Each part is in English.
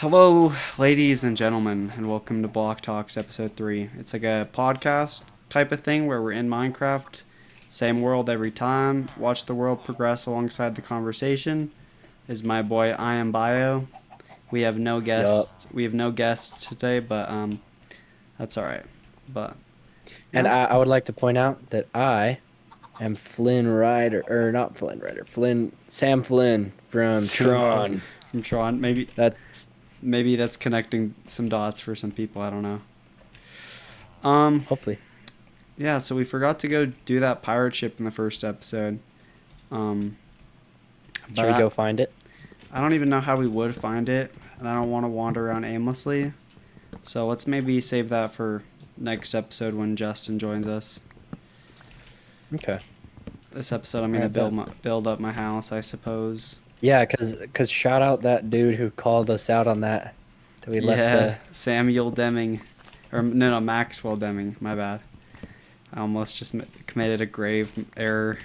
Hello, ladies and gentlemen, and welcome to Block Talks Episode 3. It's like a podcast type of thing where we're in Minecraft, same world every time, watch the world progress alongside the conversation. Is my boy I am Bio. We have no Yup. guests. We have no guests today, but that's all right. But And yeah, I would like to point out that I am Flynn Rider, or not Flynn Rider, Sam Flynn from Sam Tron. from Tron. That's Maybe that's connecting some dots for some people. I don't know. Um, hopefully. yeah. So we forgot to go do that pirate ship in the first episode. Um, Should but we go find it? I don't even know how we would find it, and I don't want to wander around aimlessly. So let's maybe save that for next episode when Justin joins us. Okay. This episode, I'm All gonna right, bet. build up my house, I suppose. Yeah, cause shout out that dude who called us out on that we left Yeah, the. Samuel Deming, or no, Maxwell Deming. My bad. I almost just committed a grave error,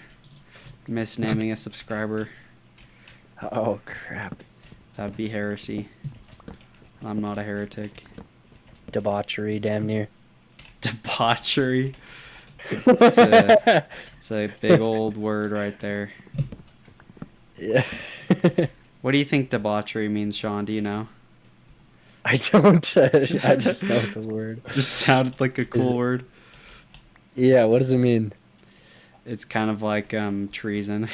misnaming a subscriber. Oh crap! That'd be heresy. I'm not a heretic. Debauchery, damn near. Debauchery. It's a it's a big old word right there. Yeah. What do you think debauchery means, Sean? Do you know? I don't. I just know it's a word. Just sounded like a Is cool word. Yeah. What does it mean? It's kind of like treason.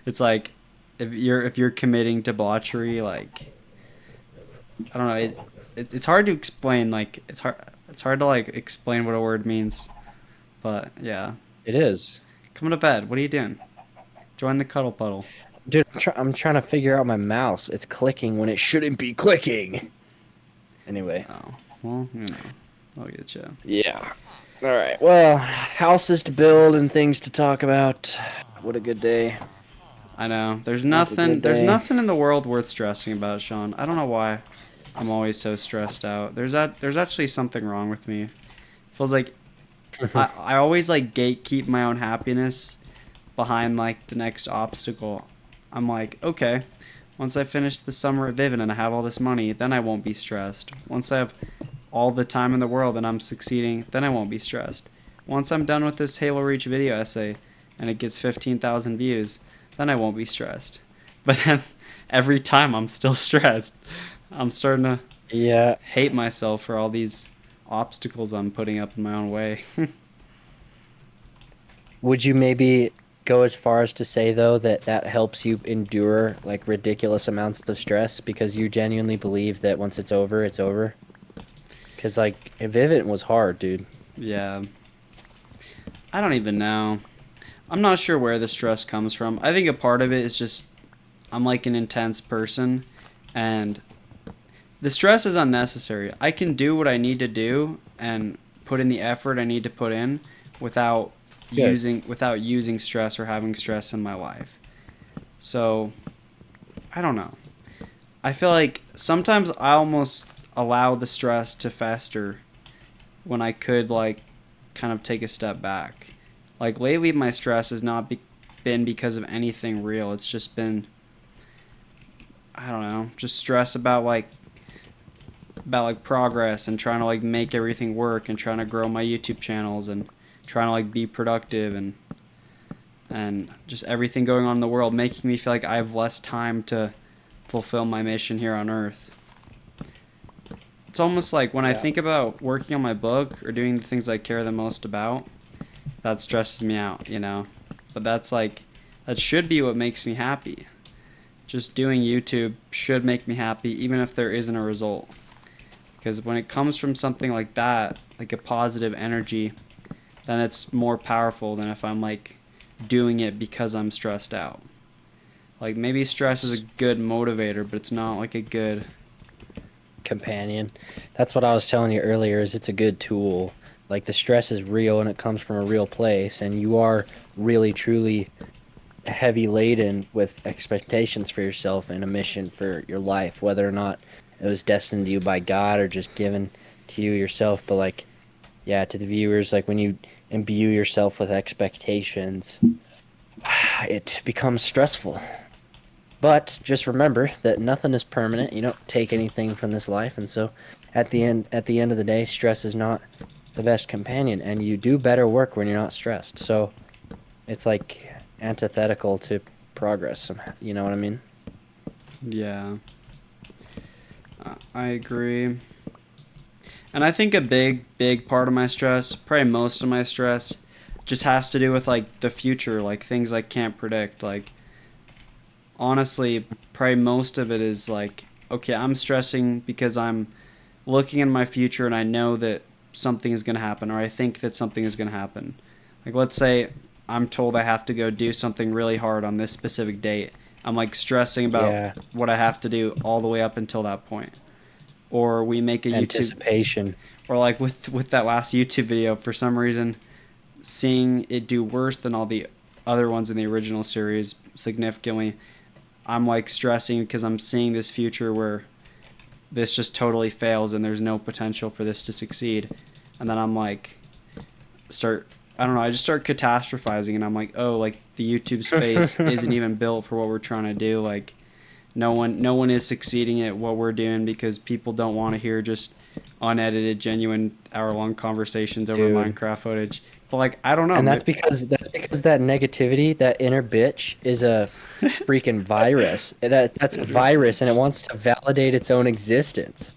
It's like if you're committing debauchery, like I don't know. It's hard to explain. Like it's hard to like explain what a word means. But yeah, It is. come to bed. What are you doing? Join the cuddle puddle. Dude, I'm trying to figure out my mouse. It's clicking when it shouldn't be clicking. Anyway. Oh well, I'll get you. Yeah. All right. Well, houses to build and things to talk about. What a good day. I know. There's What a nothing. good There's day. nothing in the world worth stressing about, Sean. I don't know why I'm always so stressed out. There's actually something wrong with me. Feels like I always like gatekeep my own happiness behind like the next obstacle. I'm like, okay, once I finish the summer at Vivint and I have all this money, then I won't be stressed. Once I have all the time in the world and I'm succeeding, then I won't be stressed. Once I'm done with this Halo Reach video essay and it gets 15,000 views, then I won't be stressed. But then every time I'm still stressed. I'm starting to Yeah. hate myself for all these obstacles I'm putting up in my own way. Would you maybe go as far as to say though that that helps you endure like ridiculous amounts of stress because you genuinely believe that once it's over, it's over? Because like Vivint was hard, dude. Yeah. I don't even know. I'm not sure where the stress comes from. I think a part of it is just I'm like an intense person and the stress is unnecessary. I can do what I need to do and put in the effort I need to put in without Good. using stress or having stress in my life. So, I don't know. I feel like sometimes I almost allow the stress to fester when I could like kind of take a step back. Like lately my stress has not been because of anything real. It's just been I don't know, just stress about like progress and trying to like make everything work and trying to grow my YouTube channels and trying to like be productive and just everything going on in the world making me feel like I have less time to fulfill my mission here on earth. It's almost like when I Yeah. think about working on my book or doing the things I care the most about, that stresses me out, you know? But that's like that should be what makes me happy. Just doing YouTube should make me happy even if there isn't a result. Because when it comes from something like that, like a positive energy, then it's more powerful than if I'm like doing it because I'm stressed out. Like maybe stress is a good motivator, but it's not like a good. Companion. That's what I was telling you earlier is it's a good tool. Like the stress is real and it comes from a real place and you are really truly heavy laden with expectations for yourself and a mission for your life, whether or not it was destined to you by God or just given to you yourself. But like, yeah, to the viewers, like when you imbue yourself with expectations, it becomes stressful. But just remember that nothing is permanent. You don't take anything from this life, and so at the end of the day, stress is not the best companion, and you do better work when you're not stressed. So it's like antithetical to progress. You know what I mean? Yeah, I agree. And I think a big part of my stress, probably most of my stress, just has to do with like the future, like things I can't predict. Like honestly, probably most of it is like, okay, I'm stressing because I'm looking in my future and I know that something is going to happen, or I think that something is going to happen. Like let's say I'm told I have to go do something really hard on this specific date. I'm like stressing about Yeah, what I have to do all the way up until that point. Or we make a YouTube, anticipation. or like with that last YouTube video, for some reason seeing it do worse than all the other ones in the original series significantly, I'm like stressing because I'm seeing this future where this just totally fails and there's no potential for this to succeed. And then I'm like, start, I don't know, I just start catastrophizing and I'm like, oh, like the YouTube space isn't even built for what we're trying to do. Like, no one is succeeding at what we're doing because people don't want to hear just unedited, genuine hour-long conversations over Dude. Minecraft footage. But like, I don't know. And that's because that negativity, that inner bitch, is a freaking virus. That's a virus, and it wants to validate its own existence.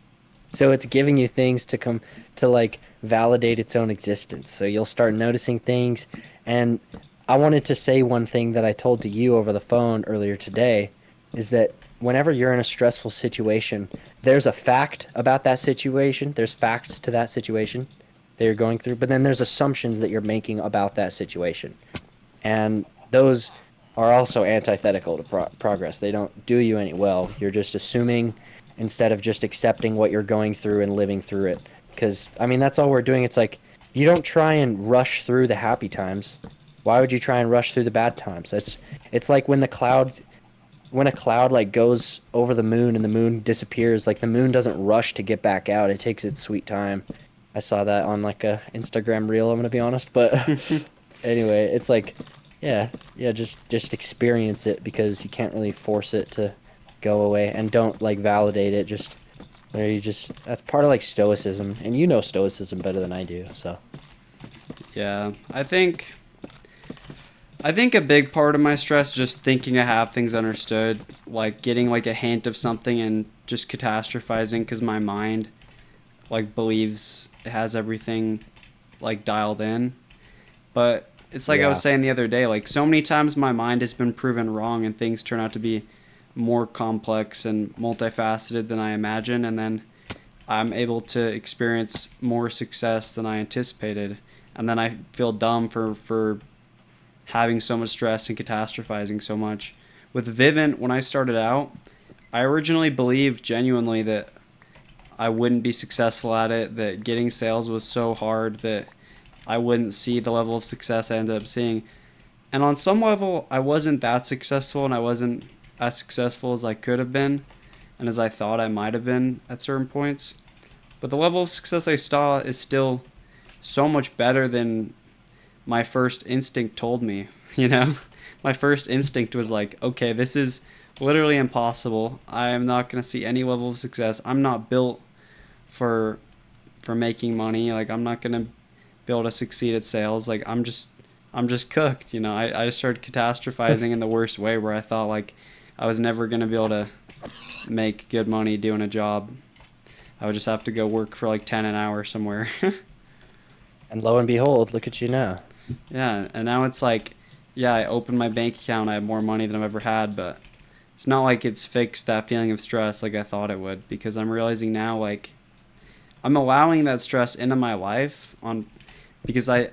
So it's giving you things to come to like validate its own existence. So you'll start noticing things. And I wanted to say one thing that I told to you over the phone earlier today is that whenever you're in a stressful situation, there's a fact about that situation. There's facts to that situation that you're going through, but then there's assumptions that you're making about that situation. And those are also antithetical to progress. They don't do you any well. You're just assuming instead of just accepting what you're going through and living through it. Because, I mean, that's all we're doing. It's like you don't try and rush through the happy times. Why would you try and rush through the bad times? It's like when a cloud like goes over the moon and the moon disappears, like the moon doesn't rush to get back out. It takes its sweet time. I saw that on like a Instagram reel, I'm gonna be honest. But anyway, it's like, yeah, just experience it because you can't really force it to go away, and don't like validate it. Just there, you just that's part of like stoicism, and you know stoicism better than I do. So Yeah, I think a big part of my stress is just thinking I have things understood, like getting like a hint of something and just catastrophizing because my mind like believes it has everything like dialed in. But it's like I was yeah, saying the other day, like so many times my mind has been proven wrong and things turn out to be more complex and multifaceted than I imagined, and then I'm able to experience more success than I anticipated. And then I feel dumb for having so much stress and catastrophizing so much. With Vivint, when I started out, I originally believed genuinely that I wouldn't be successful at it, that getting sales was so hard that I wouldn't see the level of success I ended up seeing. And on some level, I wasn't that successful and I wasn't as successful as I could have been and as I thought I might have been at certain points. But the level of success I saw is still so much better than my first instinct told me, you know? My first instinct was like, okay, this is literally impossible. I am not going to see any level of success. I'm not built for making money. Like I'm not going to be able to succeed at sales. Like I'm just cooked, you know. I just started catastrophizing in the worst way where I thought like I was never going to be able to make good money doing a job. I would just have to go work for like 10 an hour somewhere. and lo and behold, look at you now. Yeah, and now it's like, yeah, I opened my bank account, I have more money than I've ever had, but it's not like it's fixed that feeling of stress like I thought it would because I'm realizing now like I'm allowing that stress into my life on because I'm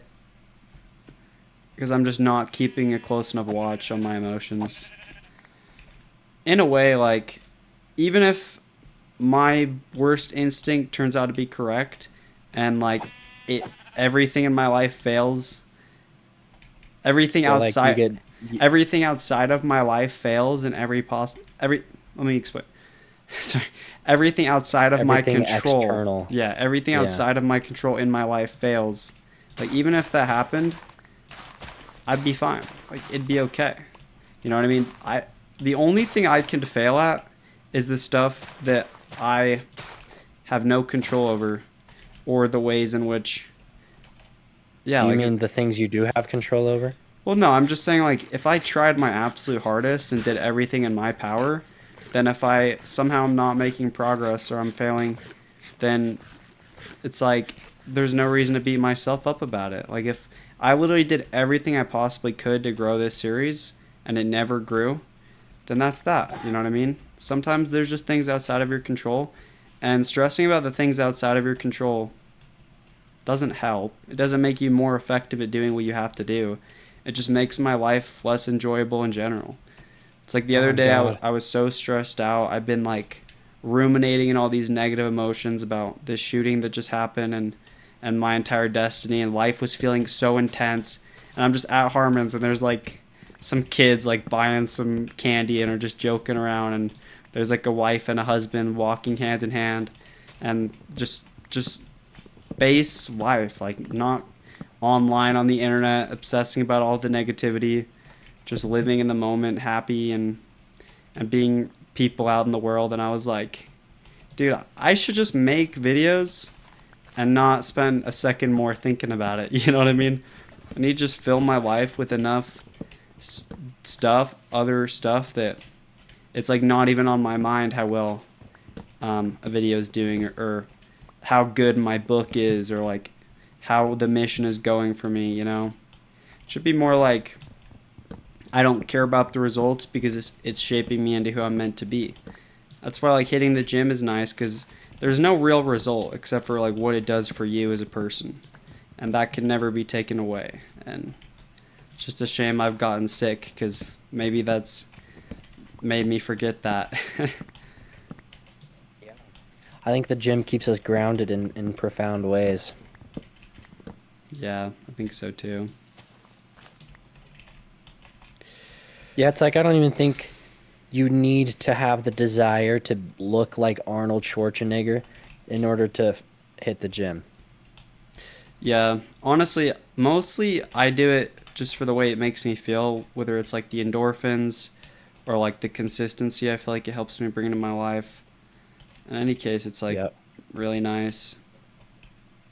just not keeping a close enough watch on my emotions. In a way, like even if my worst instinct turns out to be correct and like it everything in my life fails, everything Or like you outside get, everything outside of my life fails in every let me explain. Sorry. Everything outside of my everything control. external. Yeah, everything Yeah. outside of my control in my life fails. Like even if that happened, I'd be fine. Like it'd be okay. You know what I mean? the only thing I can fail at is the stuff that I have no control over, or the ways in which, yeah, Do you like, mean the things you do have control over? well, no, I'm just saying, like, if I tried my absolute hardest and did everything in my power, then if I somehow am not making progress or I'm failing, then it's like there's no reason to beat myself up about it. Like, if I literally did everything I possibly could to grow this series and it never grew, then that's that. You know what I mean? Sometimes there's just things outside of your control, and stressing about the things outside of your control doesn't help. It doesn't make you more effective at doing what you have to do. It just makes my life less enjoyable in general. It's like the Oh other my day, God. I was so stressed out. I've been like ruminating in all these negative emotions about this shooting that just happened, and my entire destiny, and life was feeling so intense. And I'm just at Harmon's, and there's like some kids like buying some candy and are just joking around, and there's like a wife and a husband walking hand in hand, and just base life, like not online on the internet obsessing about all the negativity, just living in the moment, happy, and being people out in the world. And I was like, dude, I should just make videos and not spend a second more thinking about it. You know what I mean? I need to just fill my life with enough stuff, other stuff, that it's like not even on my mind how well a video is doing, or how good my book is, or like how the mission is going for me. It should be more like I don't care about the results because it's shaping me into who I'm meant to be. That's why like hitting the gym is nice, because there's no real result except for like what it does for you as a person, and that can never be taken away. And it's just a shame I've gotten sick, because maybe that's made me forget that. I think the gym keeps us grounded in profound ways. Yeah, I think so too. Yeah, it's like I don't even think you need to have the desire to look like Arnold Schwarzenegger in order to hit the gym. Yeah, honestly, mostly I do it just for the way it makes me feel, whether it's like the endorphins or like the consistency. I feel like it helps me bring into my life. In any case, it's like Yep. really nice.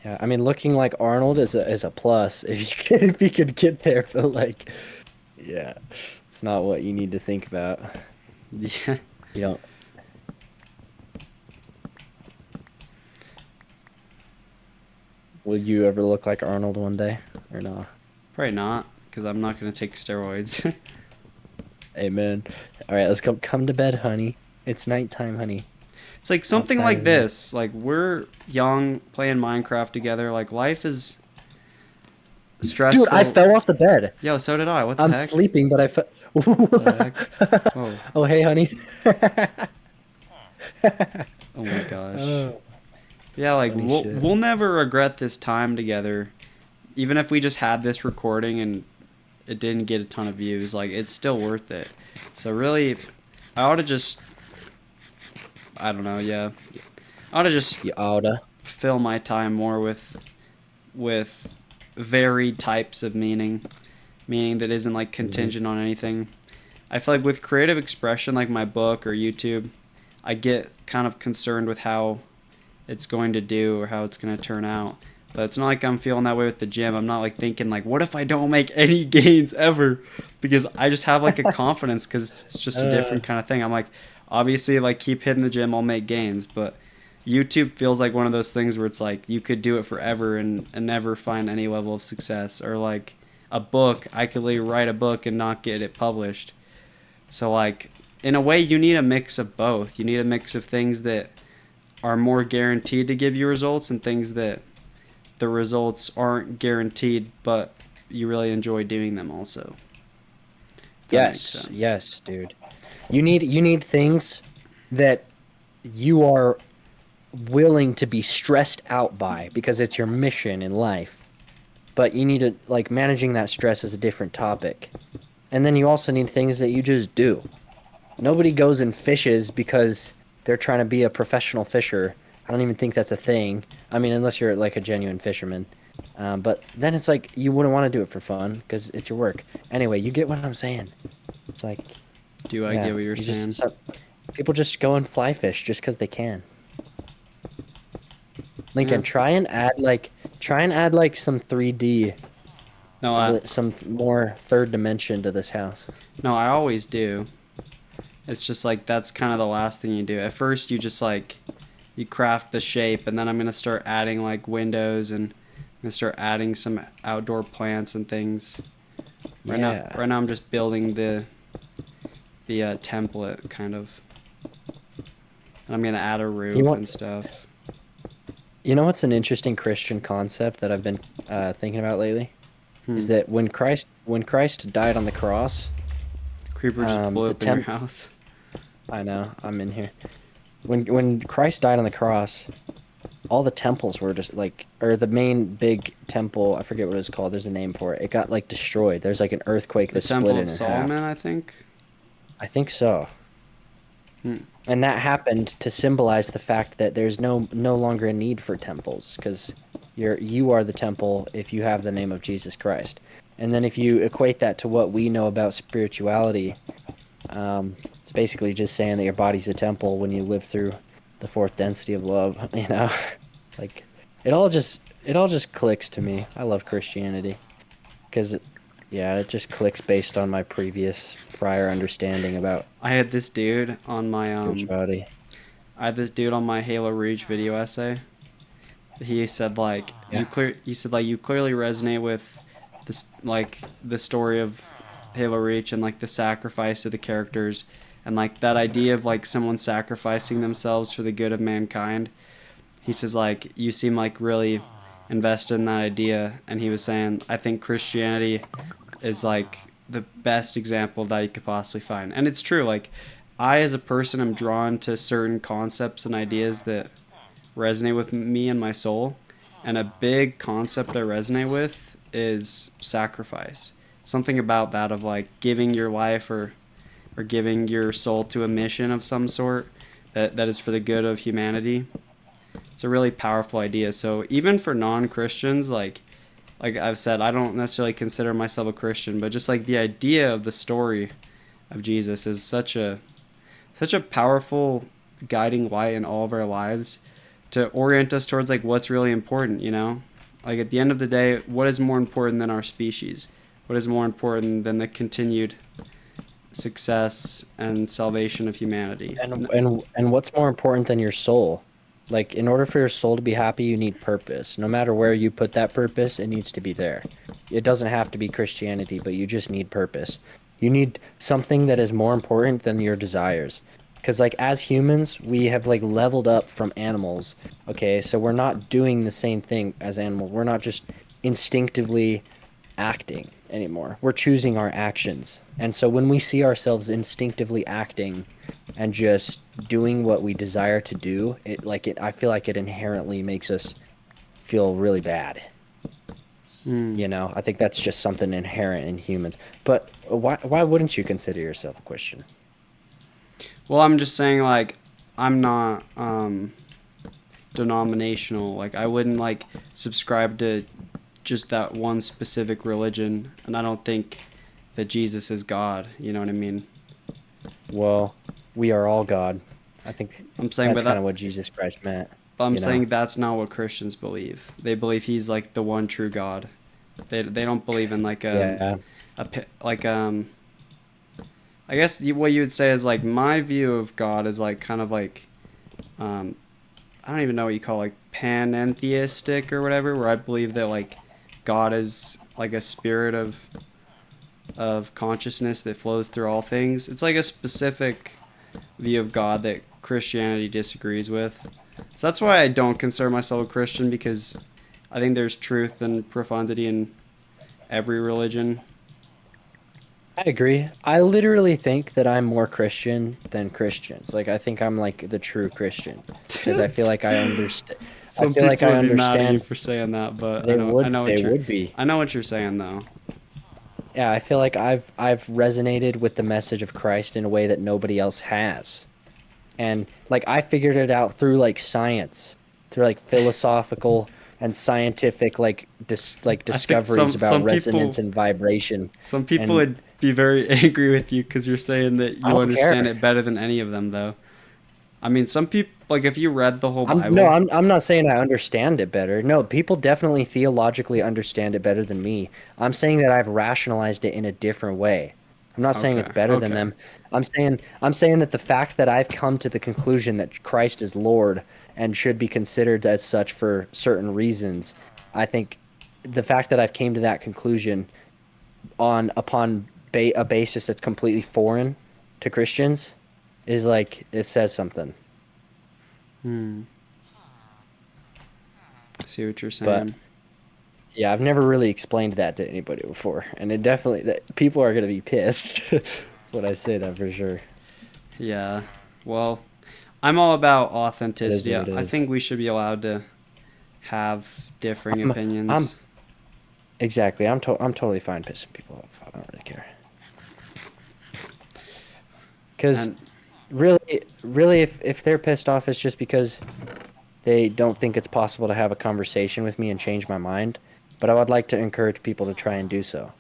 Yeah, I mean, looking like Arnold is a plus if you could if you could get there, but like, yeah, it's not what you need to think about. Yeah, You don't. Will you ever look like Arnold one day or not? probably not, because I'm not gonna take steroids. Amen. All right, let's come to bed, honey. It's nighttime, honey. It's like something Outside like is night. this. Like, we're young, playing Minecraft together. Like, life is Dude, I stressful. fell off the bed. Yo, so did I. What the I'm heck? sleeping, but I fell. The heck? Whoa. Oh, hey, honey. Oh my gosh. Oh, Yeah, like funny shit. we'll never regret this time together. Even if we just had this recording and it didn't get a ton of views, like it's still worth it. So really, I ought to just, I don't know, yeah. I ought to just You oughta. fill my time more with varied types of meaning that isn't like Mhm. contingent on anything. I feel like with creative expression, like my book or YouTube, I get kind of concerned with how it's going to do or how it's going to turn out. But it's not like I'm feeling that way with the gym. I'm not like thinking like, what if I don't make any gains ever? Because I just have like a confidence, because it's just a Uh, different kind of thing. I'm like, obviously, like keep hitting the gym, I'll make gains. But YouTube feels like one of those things where it's like you could do it forever and never find any level of success. Or like a book, I could literally write a book and not get it published. So like in a way, you need a mix of both. You need a mix of things that are more guaranteed to give you results, and things that the results aren't guaranteed, but you really enjoy doing them also. If that makes yes, sense. yes, dude. You need things that you are willing to be stressed out by because it's your mission in life. But you need to like managing that stress is a different topic. And then you also need things that you just do. Nobody goes and fishes because they're trying to be a professional fisher. I don't even think that's a thing. I mean, unless you're like a genuine fisherman. But then it's like you wouldn't want to do it for fun because it's your work. Anyway, you get what I'm saying. It's like Do I Yeah, get what you're you just saying? so, people just go and fly fish just because they can. Yeah. Lincoln, try and add like some 3D, No, I some more third dimension to this house. no, I always do. It's just like that's kind of the last thing you do. At first, you just like you craft the shape, and then I'm gonna start adding like windows, and I'm gonna start adding some outdoor plants and things. Yeah. Right now I'm just building the template kind of, and I'm gonna add a You roof want and stuff. you know what's an interesting Christian concept that I've been thinking about lately is Hmm. that when Christ died on the cross, Creeper just blew the up in your temp house. I know, I'm in here. When Christ died on the cross, all the temples were just like, or the main big temple, I forget what it's called, there's a name for it. It got like destroyed. There's like an earthquake The that split Temple it of in half. Solomon, I think. I think so. Hmm. And that happened to symbolize the fact that there's no longer a need for temples because you are the temple if you have the name of Jesus Christ. And then if you equate that to what we know about spirituality, it's basically just saying that your body's a temple when you live through the fourth density of love, you know? Like it all just clicks to me. I love Christianity because yeah, it just clicks based on my prior understanding about I had this dude on my spirituality. I had this dude on my Halo Reach video essay. He said like Yeah. he said like you clearly resonate with this like the story of Halo Reach and like the sacrifice of the characters and like that idea of like someone sacrificing themselves for the good of mankind. He says like you seem like really invested in that idea, and he was saying I think Christianity is like the best example that you could possibly find. And it's true, like I as a person am drawn to certain concepts and ideas that resonate with me and my soul. And a big concept I resonate with is sacrifice. Something about that of like giving your life or giving your soul to a mission of some sort that is for the good of humanity. It's a really powerful idea. So even for non-Christians, like I've said, I don't necessarily consider myself a Christian, but just like the idea of the story of Jesus is such a powerful guiding light in all of our lives to orient us towards like what's really important, you know? Like at the end of the day, what is more important than our species? What is more important than the continued success and salvation of humanity? And what's more important than your soul? Like in order for your soul to be happy, you need purpose. No matter where you put that purpose, it needs to be there. It doesn't have to be Christianity, but you just need purpose. You need something that is more important than your desires. Because like as humans, we have like leveled up from animals. Okay, so we're not doing the same thing as animals. We're not just instinctively acting anymore. We're choosing our actions. And so when we see ourselves instinctively acting and just doing what we desire to do, I feel like it inherently makes us feel really bad. Hmm. You know, I think that's just something inherent in humans. But why wouldn't you consider yourself a Christian? Well, I'm just saying like I'm not denominational. Like I wouldn't like subscribe to just that one specific religion, and I don't think that Jesus is God. You know what I mean? Well, we are all God. I think I'm saying, that's kind of what Jesus Christ meant, I'm you know? saying that's not what Christians believe. They believe He's like the one true God. They don't believe in like Yeah. like I guess what you would say is like my view of God is like kind of like um I don't even know what you call like panentheistic or whatever, where I believe that like God is like a spirit of consciousness that flows through all things. It's like a specific view of God that Christianity disagrees with. So that's why I don't consider myself a Christian, because I think there's truth and profundity in every religion. I agree. I literally think that I'm more Christian than Christians. Like I think I'm like the true Christian because I feel like I understand. I Some feel like people I would be mad at you understand. for saying that, but I know They what you're would be. I know what you're saying though. Yeah, I feel like I've resonated with the message of Christ in a way that nobody else has. And like I figured it out through like science, through like philosophical and scientific like I think discoveries about resonance and vibration. some people And would be very angry with you because you're saying that I you don't understand care. it better than any of them, though. I mean, some people, like, if you read the whole I'm no, Bible, I'm not saying I understand it better. No, people definitely theologically understand it better than me. I'm saying that I've rationalized it in a different way. I'm not saying okay, it's better than okay. them. I'm saying that the fact that I've come to the conclusion that Christ is Lord and should be considered as such for certain reasons, I think the fact that I've came to that conclusion upon a basis that's completely foreign to Christians is like it says something. Hmm. I see what you're But saying. yeah, I've never really explained that to anybody before, and it definitely that people are gonna be pissed when I say that for sure. Yeah. Well, I'm all about It is authenticity. what I it I is. think we should be allowed to have differing I'm I'm opinions. exactly. I'm totally fine pissing people off. I don't really care. Because And really, if they're pissed off, it's just because they don't think it's possible to have a conversation with me and change my mind. But I would like to encourage people to try and do so.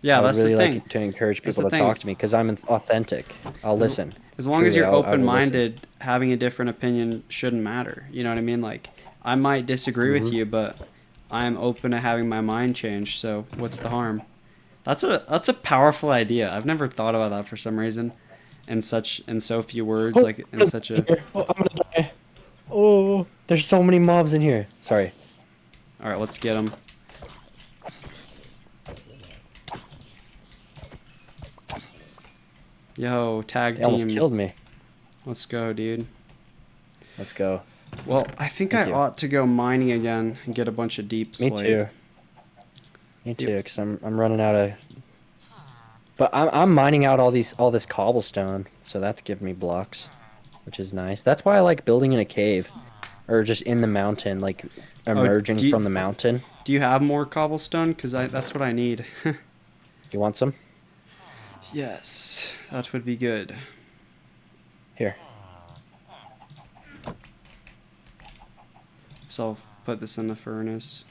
yeah, I would that's the really like thing. it to encourage That's people the to talk thing. to me because I'm authentic. I'll As listen. as long as Truly, you're I will listen. open-minded, having a different opinion shouldn't matter. You know what I mean? Like I might disagree with Hmm. you, but I'm open to having my mind changed. So what's the harm? That's a powerful idea. I've never thought about that for some reason, in so few words, Oh, like in such a. I'm gonna die. Oh, there's so many mobs in here. Sorry. All right, let's get them. Yo, tag They almost team. killed me. Let's go, dude. Let's go. Well, I think I Thank you. ought to go mining again and get a bunch of deep Me slate. too. Me Yep. too, because I'm running out of. But I'm mining out all this cobblestone, so that's giving me blocks, which is nice. That's why I like building in a cave, or just in the mountain, like Oh, emerging from the mountain. do you have more cobblestone? Cause that's what I need. You want some? Yes, that would be good. Here. So I'll put this in the furnace.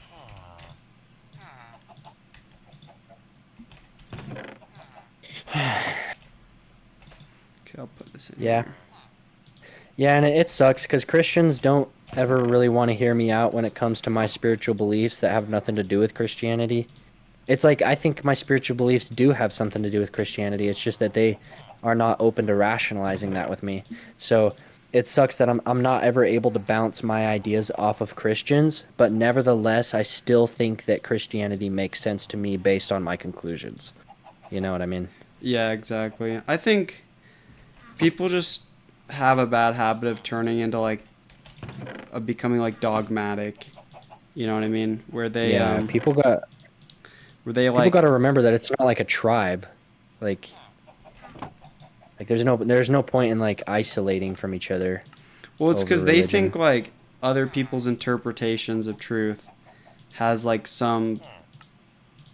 Okay, I'll put this in Yeah. here. Yeah, and it sucks because Christians don't ever really want to hear me out when it comes to my spiritual beliefs that have nothing to do with Christianity. It's like I think my spiritual beliefs do have something to do with Christianity. It's just that they are not open to rationalizing that with me. So it sucks that I'm not ever able to bounce my ideas off of Christians, but nevertheless, I still think that Christianity makes sense to me based on my conclusions. You know what I mean? Yeah, exactly. I think people just have a bad habit of turning into like of becoming like dogmatic. You know what I mean? Yeah, Where they people got like to remember that it's not like a tribe. Like there's no point in like isolating from each other well, it's over because they religion. think like other people's interpretations of truth has like some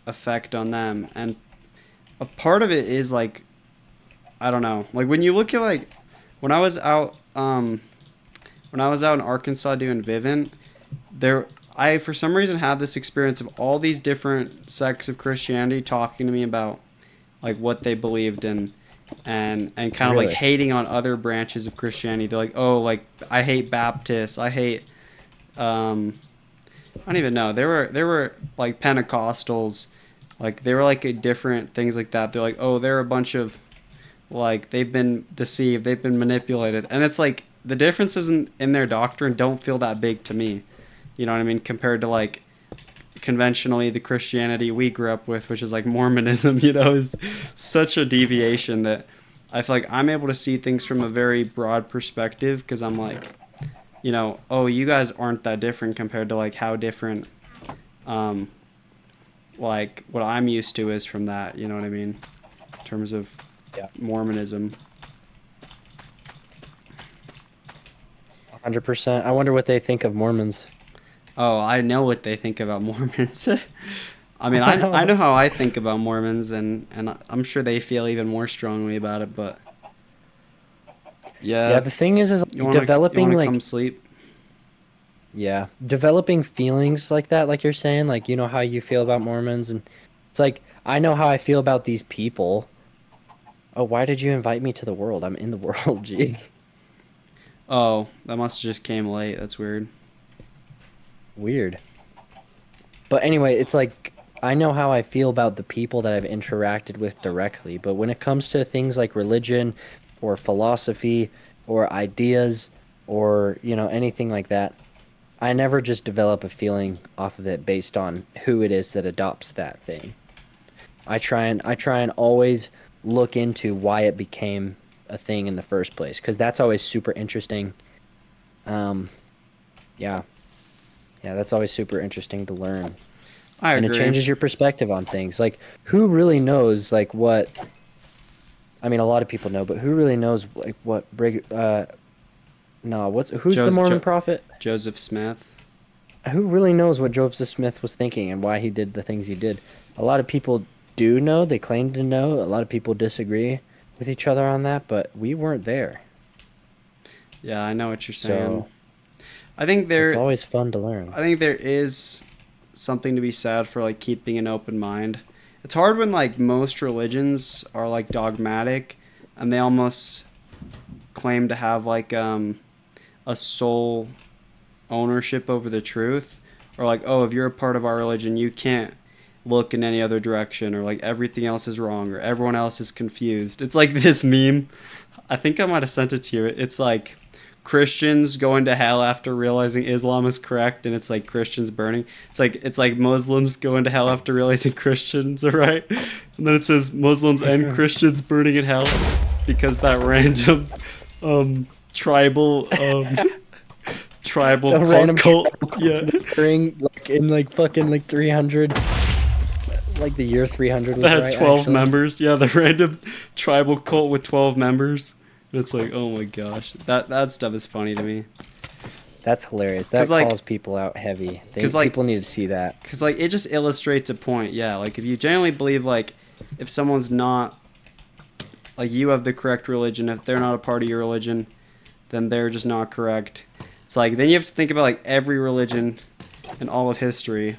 effect on them, and a part of it is like I don't know. Like when you look at like when I was out when I was out in Arkansas doing Vivint, there I for some reason had this experience of all these different sects of Christianity talking to me about like what they believed in and kind of like Really? hating on other branches of Christianity. They're like, "Oh, like I hate Baptists. I hate I don't even know. There were like Pentecostals, like they were like different things like that. They're like, "Oh, they're a bunch of like they've been deceived, they've been manipulated." And it's like the differences in their doctrine don't feel that big to me. You know what I mean? Compared to like conventionally the Christianity we grew up with, which is like Mormonism, is such a deviation that I feel like I'm able to see things from a very broad perspective because I'm like, oh, you guys aren't that different compared to like how different um like what I'm used to is from that, you know what I mean? In terms of Yeah. Mormonism. 100%. I wonder what they think of Mormons. Oh, I know what they think about Mormons. I mean, I know how I think about Mormons, and I'm sure they feel even more strongly about it. But Yeah, yeah, the thing is you like wanna developing come like sleep? yeah, developing feelings like that, like you're saying, like you know how you feel about Mormons, and it's like I know how I feel about these people, Oh, why did you invite me to the world? I'm in the world, gee. Oh, that must have just came late. That's weird. Weird. But anyway, it's like I know how I feel about the people that I've interacted with directly, but when it comes to things like religion or philosophy or ideas or, anything like that, I never just develop a feeling off of it based on who it is that adopts that thing. I try and always look into why it became a thing in the first place, because that's always super interesting. Um, yeah, yeah, that's always super interesting to learn. I And it agree. changes your perspective on things. Like, who really knows, like, what, I mean, a lot of people know, but who really knows, like, no, who's the Jos- Mormon jo- prophet? Joseph Smith. Who really knows what Joseph Smith was thinking and why he did the things he did? A lot of people do know, they claim to know. A lot of people disagree with each other on that, but we weren't there. Yeah, I know what you're saying. So I think it's there, always fun to learn. I think there is something to be said for like keeping an open mind. It's hard when like most religions are like dogmatic, and they almost claim to have like a sole ownership over the truth, or like, oh, if you're a part of our religion, you can't look in any other direction, or like everything else is wrong, or everyone else is confused. It's like this meme. I think I might have sent it to you. It's like Christians going to hell after realizing Islam is correct, and it's like Christians burning. It's like Muslims going to hell after realizing Christians are right, and then it says Muslims and Christians burning in hell because that random tribal tribal A random cult. tribal Yeah. cult occurring like in like fucking like 300, like the year 300 That was had right 12 actually. members. Yeah, the random tribal cult with 12 members. It's like, oh my gosh. That stuff is funny to me. That's hilarious. Cuz That like calls people out heavy. cuz like People need to see that. cuz like it just illustrates a point. Yeah, like if you genuinely believe like if someone's not like you have the correct religion, if they're not a part of your religion, then they're just not correct. It's like then you have to think about like every religion in all of history.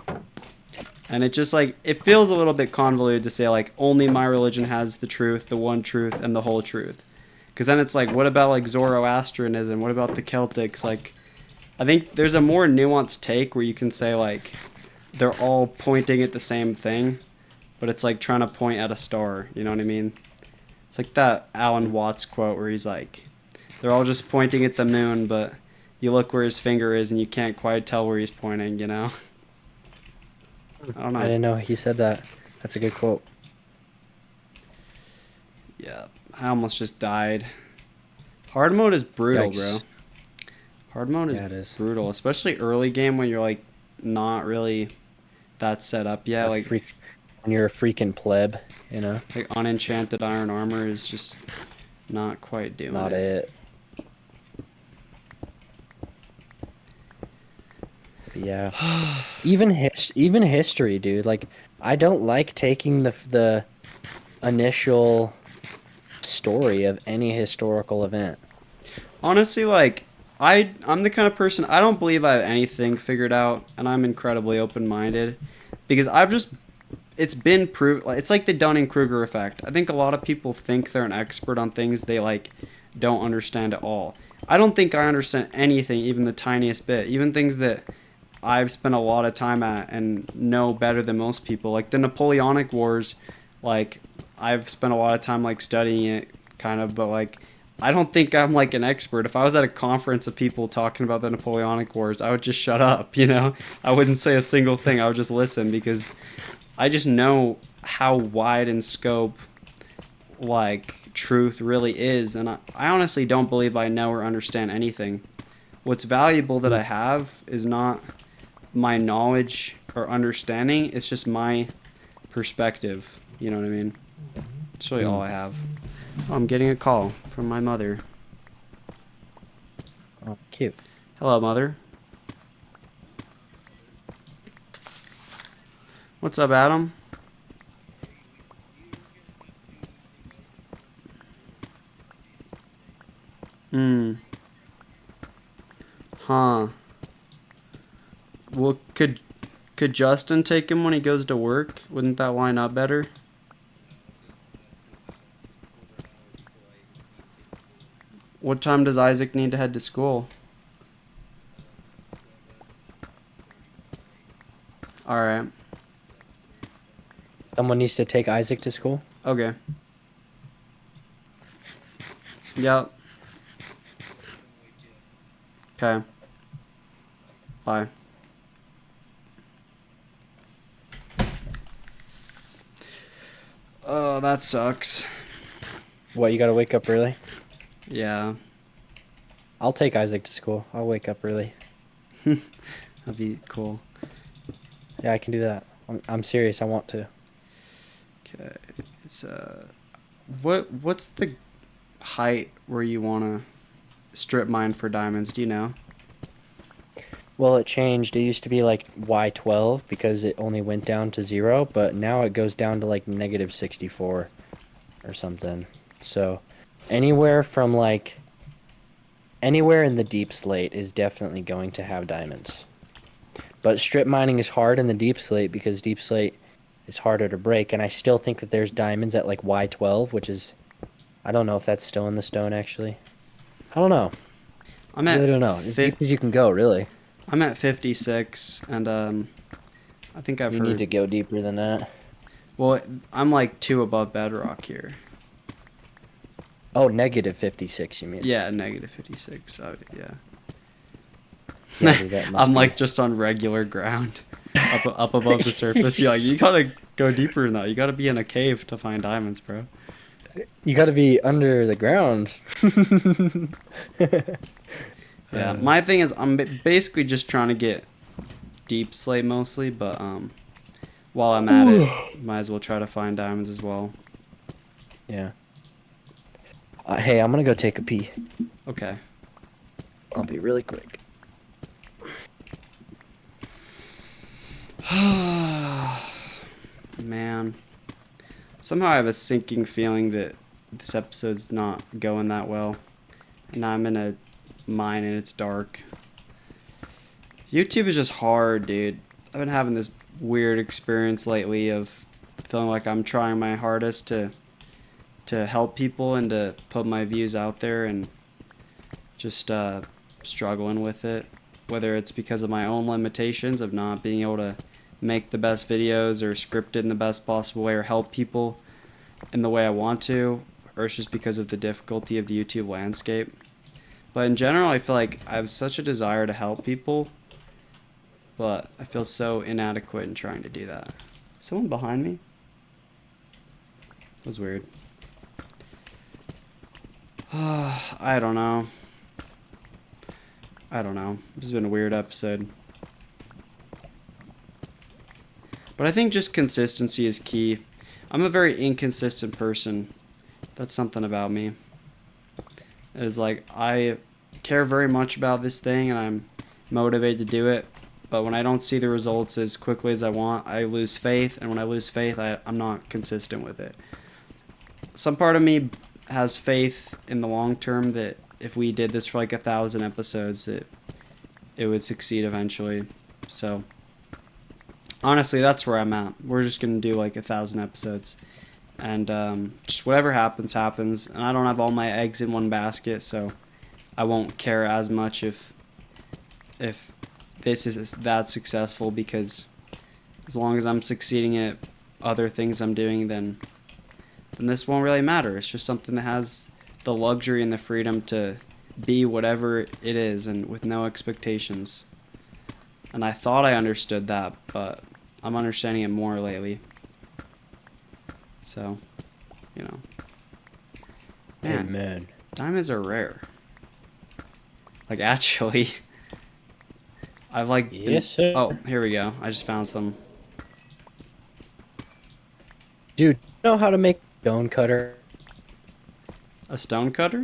And it just like it feels a little bit convoluted to say like only my religion has the truth, the one truth, and the whole truth. Because then it's like, what about like Zoroastrianism? What about the Celtics? Like, I think there's a more nuanced take where you can say like they're all pointing at the same thing, but it's like trying to point at a star. You know what I mean? It's like that Alan Watts quote where he's like, they're all just pointing at the moon, but you look where his finger is and you can't quite tell where he's pointing. You know? I don't I know. didn't know he said that. That's a good quote. Yeah, I almost just died. Hard mode is brutal, bro. Yikes. Hard mode is Yeah, it is. brutal, especially early game when you're like not really that set up yet. A Like freak when you're a freaking pleb, you know? like unenchanted iron armor is just not quite doing Not it. it. But yeah. Even history, dude. Like I don't like taking the initial story of any historical event. Honestly, like I'm the kind of person I don't believe I have anything figured out, and I'm incredibly open minded because I've just it's been proved. Like, it's like the Dunning Kruger effect. I think a lot of people think they're an expert on things they like don't understand at all. I don't think I understand anything, even the tiniest bit. Even things that I've spent a lot of time at and know better than most people. Like the Napoleonic Wars, like I've spent a lot of time like studying it, kind of, but like I don't think I'm like an expert. If I was at a conference of people talking about the Napoleonic Wars, I would just shut up. You know, I wouldn't say a single thing. I would just listen because I just know how wide in scope like truth really is, and I honestly don't believe I know or understand anything. What's valuable that Hmm. I have is not my knowledge or understanding, it's just my perspective. You know what I mean? That's really Hmm. all I have. Oh, I'm getting a call from my mother. Oh, cute. Hello, mother. What's up, Adam? Hmm. Huh. Well, could Justin take him when he goes to work? Wouldn't that line up better? What time does Isaac need to head to school? All right. Someone needs to take Isaac to school. Okay. Yep. Okay. Bye. Oh, that sucks. What, you gotta wake up early? Yeah. I'll take Isaac to school. I'll wake up early. That'd be cool. Yeah, I can do that. I'm serious. I want to. Okay. It's what's the height where you want to strip mine for diamonds? Do you know? Well, it changed. It used to be like Y12 because it only went down to 0, but now it goes down to like -64 or something. So anywhere from like anywhere in the deep slate is definitely going to have diamonds. But strip mining is hard in the deep slate because deep slate is harder to break, and I still think that there's diamonds at like Y12, which is I don't know if that's still in the stone actually. I don't know. I'm I at really don't know. As fif- deep as you can go, really. I'm at 56, and I think I've You heard. need to go deeper than that. Well, I'm like 2 above bedrock here. Oh, -56, you mean? Yeah, -56. Yeah. Yeah, dude, that must I'm be... like just on regular ground, up above the surface. Yeah, you gotta go deeper than that. You gotta be in a cave to find diamonds, bro. You got to be under the ground. Yeah, my thing is I'm basically just trying to get deep slate mostly, but while I'm at it, might as well try to find diamonds as well. Yeah. Hey, I'm gonna go take a pee. Okay. I'll be really quick. Man. Somehow I have a sinking feeling that this episode's not going that well. And I'm in a mine and it's dark. YouTube is just hard, dude. I've been having this weird experience lately of feeling like I'm trying my hardest to help people and to put my views out there, and just struggling with it. Whether it's because of my own limitations of not being able to make the best videos or script it in the best possible way or help people in the way I want to, or it's just because of the difficulty of the YouTube landscape. But in general, I feel like I have such a desire to help people, but I feel so inadequate in trying to do that. Someone behind me? That was weird. I don't know. This has been a weird episode. But I think just consistency is key. I'm a very inconsistent person. That's something about me. It's like I care very much about this thing and I'm motivated to do it. But when I don't see the results as quickly as I want, I lose faith. And when I lose faith, I'm not consistent with it. Some part of me has faith in the long term that if we did this for like 1,000 episodes, that it would succeed eventually. So honestly, that's where I'm at. We're just gonna do like 1,000 episodes, and just whatever happens, happens. And I don't have all my eggs in one basket, so I won't care as much if this is that successful, because as long as I'm succeeding at other things I'm doing, then this won't really matter. It's just something that has the luxury and the freedom to be whatever it is and with no expectations. And I thought I understood that, but I'm understanding it more lately. So, you know. Man, Amen. diamonds are rare. Like, actually, I've like... Yes, sir. Oh, here we go. I just found some. Dude, you know how to make stone cutter? A stone cutter?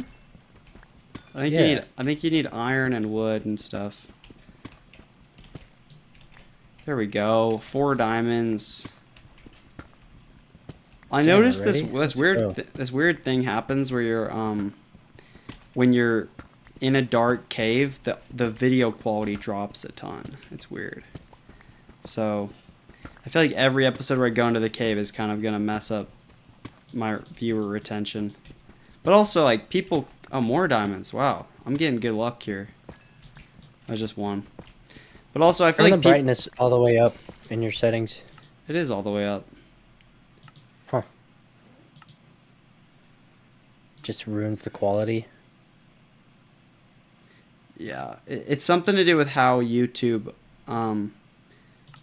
Yeah. I think you need iron and wood and stuff. There we go. 4 diamonds. I Damn, noticed this already? Let's go. this weird thing happens where you're when you're in a dark cave, the video quality drops a ton. It's weird. So I feel like every episode where I go into the cave is kind of gonna mess up my viewer retention. But also, like, people Oh, more diamonds. Wow. I'm getting good luck here. I just won. But also, I feel Turn the like people... brightness all the way up in your settings. It is all the way up. Huh. Just ruins the quality. Yeah. It's something to do with how YouTube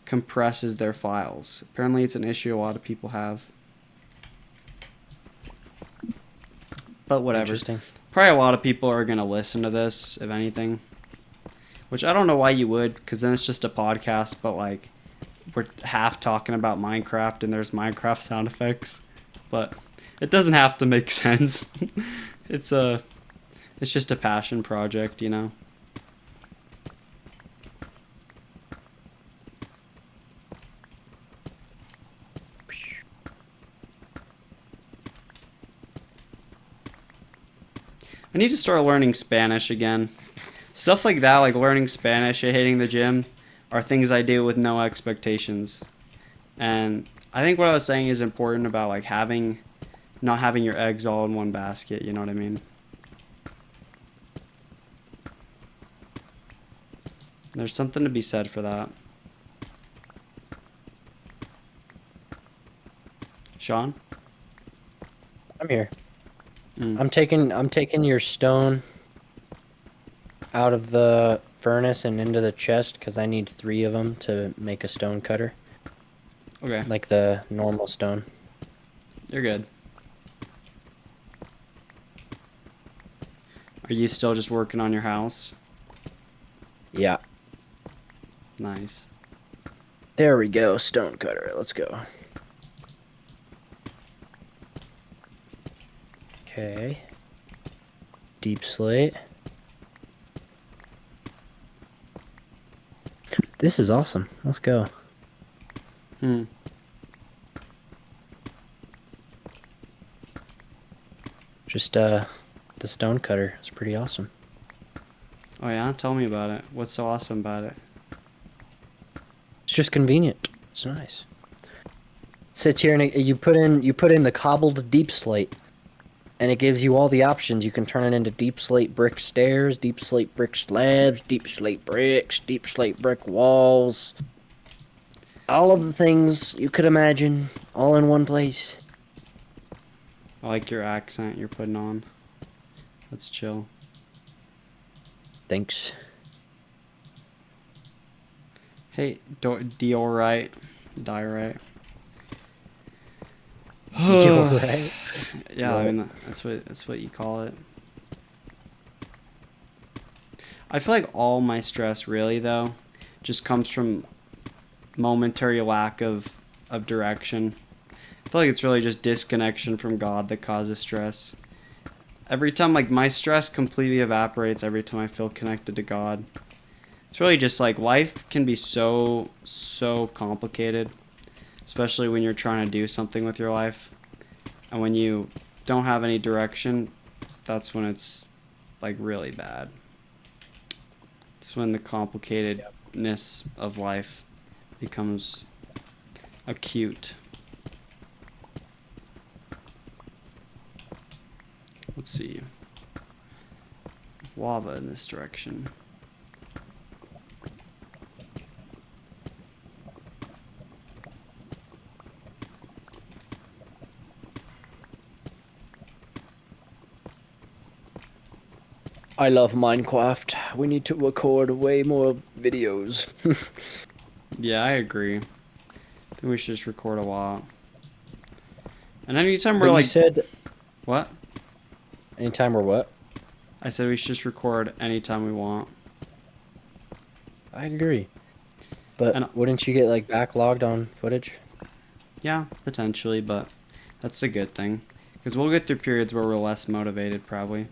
compresses their files. Apparently, it's an issue a lot of people have. But whatever. Interesting. Probably a lot of people are going to listen to this, if anything. Which I don't know why you would, because then it's just a podcast, but like we're half talking about Minecraft and there's Minecraft sound effects. But it doesn't have to make sense. it's a it's just a passion project, you know. I need to start learning Spanish again. Stuff like that, like learning Spanish and hitting the gym, are things I do with no expectations. And I think what I was saying is important about like not having your eggs all in one basket, you know what I mean? There's something to be said for that. Sean? I'm here. Mm. I'm taking your stone out of the furnace and into the chest because I need 3 of them to make a stone cutter. Okay. Like the normal stone. You're good. Are you still just working on your house? Yeah. Nice. There we go, stone cutter. Let's go. Okay. Deep slate. This is awesome. Let's go. Hmm. Just the stone cutter is pretty awesome. Oh yeah? Tell me about it. What's so awesome about it? It's just convenient. It's nice. It sits here and you put in the cobbled deep slate, and it gives you all the options. You can turn it into deep slate brick stairs, deep slate brick slabs, deep slate bricks, deep slate brick walls. All of the things you could imagine, all in one place. I like your accent you're putting on. That's chill. Thanks. Hey, Diorite. Diorite. You're right. Yeah, I What? mean that's what you call it. I feel like all my stress really though just comes from momentary lack of direction. I feel like it's really just disconnection from God that causes stress. Every time like my stress completely evaporates every time I feel connected to God. It's really just like life can be so complicated, especially when you're trying to do something with your life. And when you don't have any direction, that's when it's like really bad. It's when the complicatedness of life becomes acute. Let's see. There's lava in this direction. I love Minecraft. We need to record way more videos. Yeah, I agree. I think we should just record a lot. And anytime But we're you like... said What? anytime or what? I said we should just record anytime we want. I agree. But And wouldn't you get like backlogged on footage? yeah, potentially, but that's a good thing. Because we'll get through periods where we're less motivated, probably.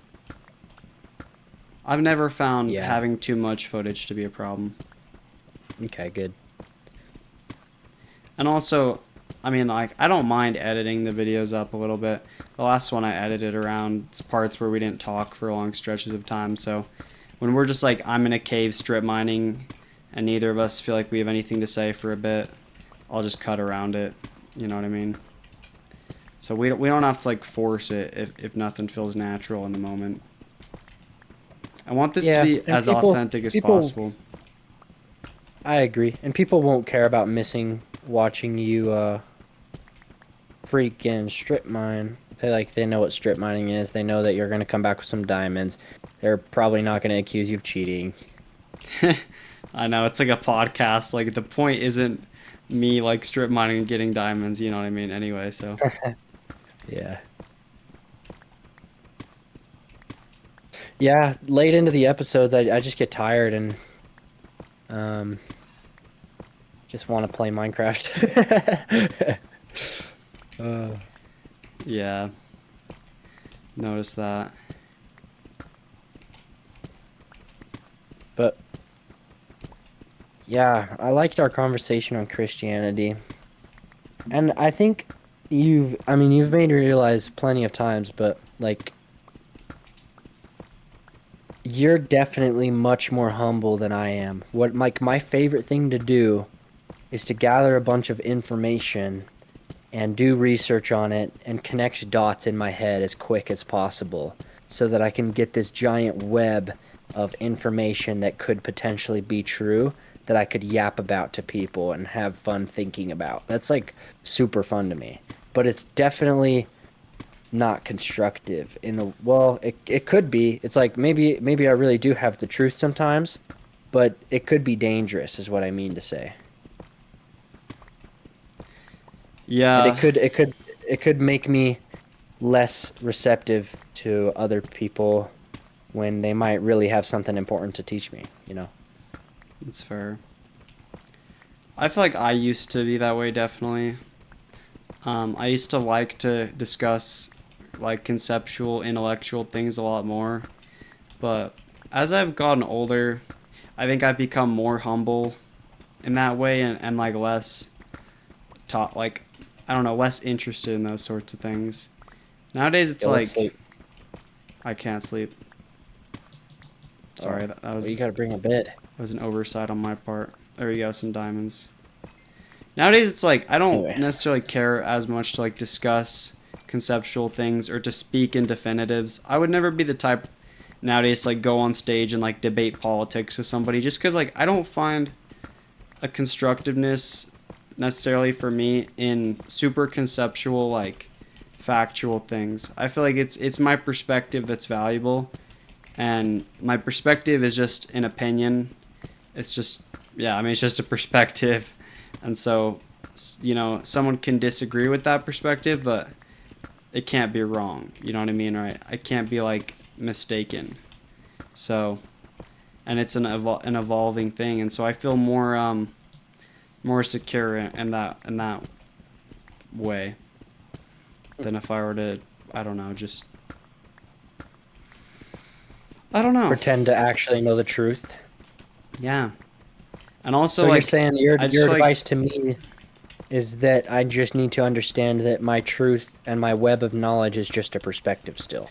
I've never found Yeah. having too much footage to be a problem. Okay, good. And also, I mean, like, I don't mind editing the videos up a little bit. The last one I edited around parts where we didn't talk for long stretches of time. So when we're just like, I'm in a cave strip mining and neither of us feel like we have anything to say for a bit, I'll just cut around it. You know what I mean? So we don't have to like force it if nothing feels natural in the moment. I want this to Yeah, be and as authentic as people, possible. I agree, and people won't care about missing watching you freaking strip mine. They know what strip mining is. They know that you're gonna come back with some diamonds. They're probably not gonna accuse you of cheating. I know it's like a podcast. Like the point isn't me like strip mining and getting diamonds. You know what I mean? Anyway, so Yeah. Yeah, late into the episodes, I just get tired and um just want to play Minecraft. uh, yeah, notice that. but yeah, I liked our conversation on Christianity. And I think you've made me realize plenty of times, but like you're definitely much more humble than I am. What like my favorite thing to do is to gather a bunch of information and do research on it and connect dots in my head as quick as possible so that I can get this giant web of information that could potentially be true that I could yap about to people and have fun thinking about. That's like super fun to me. But it's definitely not constructive in the well, it could be. It's like maybe I really do have the truth sometimes, but it could be dangerous is what I mean to say. And Yeah, it could make me less receptive to other people when they might really have something important to teach me, you know? it's fair. I feel like I used to be that way, definitely. I used to like to discuss like conceptual, intellectual things a lot more. But as I've gotten older, I think I've become more humble in that way and like less taught, like, I don't know, less interested in those sorts of things. Nowadays, it's Yeah, let's like, sleep. I can't sleep. Oh, Sorry, that well, you was gotta bring a bed. that was an oversight on my part. There you go, some diamonds. Nowadays, it's like I don't Anyway, necessarily care as much to like discuss conceptual things or to speak in definitives. I would never be the type nowadays to like go on stage and like debate politics with somebody just because like I don't find a constructiveness necessarily for me in super conceptual like factual things. I feel like it's my perspective that's valuable, and my perspective is just an opinion. It's just, yeah, I mean it's just a perspective, and so someone can disagree with that perspective, but it can't be wrong. You know what I mean, right? I can't be like mistaken. So, and it's an evolving thing, and so I feel more secure in that way than if I were to, I don't know, just I don't know. pretend to actually know the truth. Yeah. And also So you're like saying I just your feel like advice to me is that I just need to understand that my truth and my web of knowledge is just a perspective still,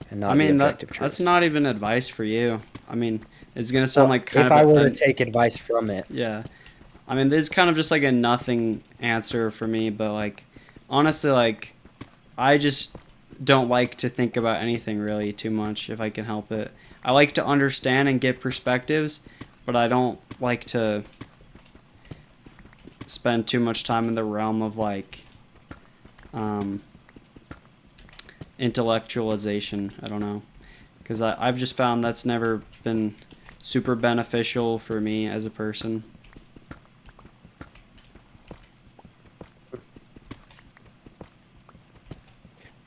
and I not the mean that objective that's truth. not even advice for you. I mean, it's gonna sound Well, like kind if of I were to take advice from it, yeah. I mean, this is kind of just like a nothing answer for me, but like honestly, like I just don't like to think about anything really too much if I can help it. I like to understand and get perspectives, but I don't like to spend too much time in the realm of like um, intellectualization. I don't know, because I've just found that's never been super beneficial for me as a person.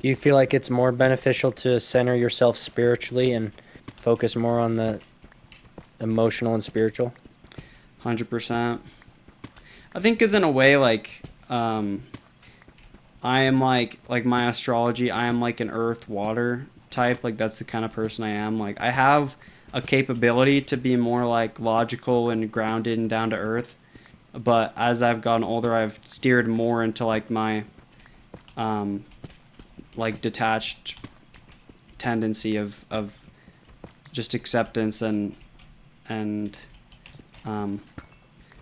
do you feel like it's more beneficial to center yourself spiritually and focus more on the emotional and spiritual? 100%. I think, because in a way, like I am like my astrology. I am like an earth water type. Like that's the kind of person I am. Like I have a capability to be more like logical and grounded and down to earth. But as I've gotten older, I've steered more into like my um, like detached tendency of just acceptance and um,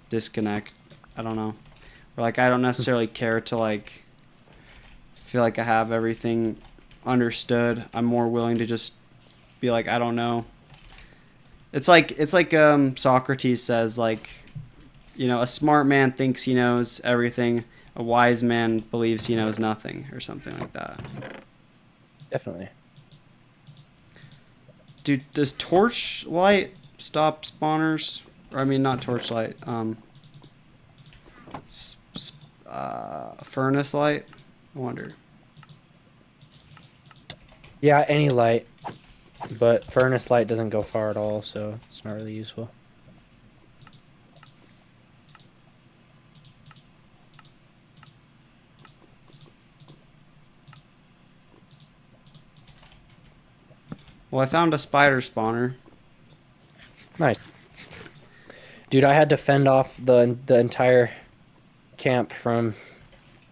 disconnect. I don't know. Or like I don't necessarily care to like feel like I have everything understood. I'm more willing to just be like I don't know, It's like Socrates says, like, a smart man thinks he knows everything, a wise man believes he knows nothing, or something like that. Definitely. Dude, does torchlight stop spawners? Or, I mean, not torchlight. Furnace light. I wonder. Yeah, any light, but furnace light doesn't go far at all, so it's not really useful. Well, I found a spider spawner. Nice. Dude, I had to fend off the entire camp from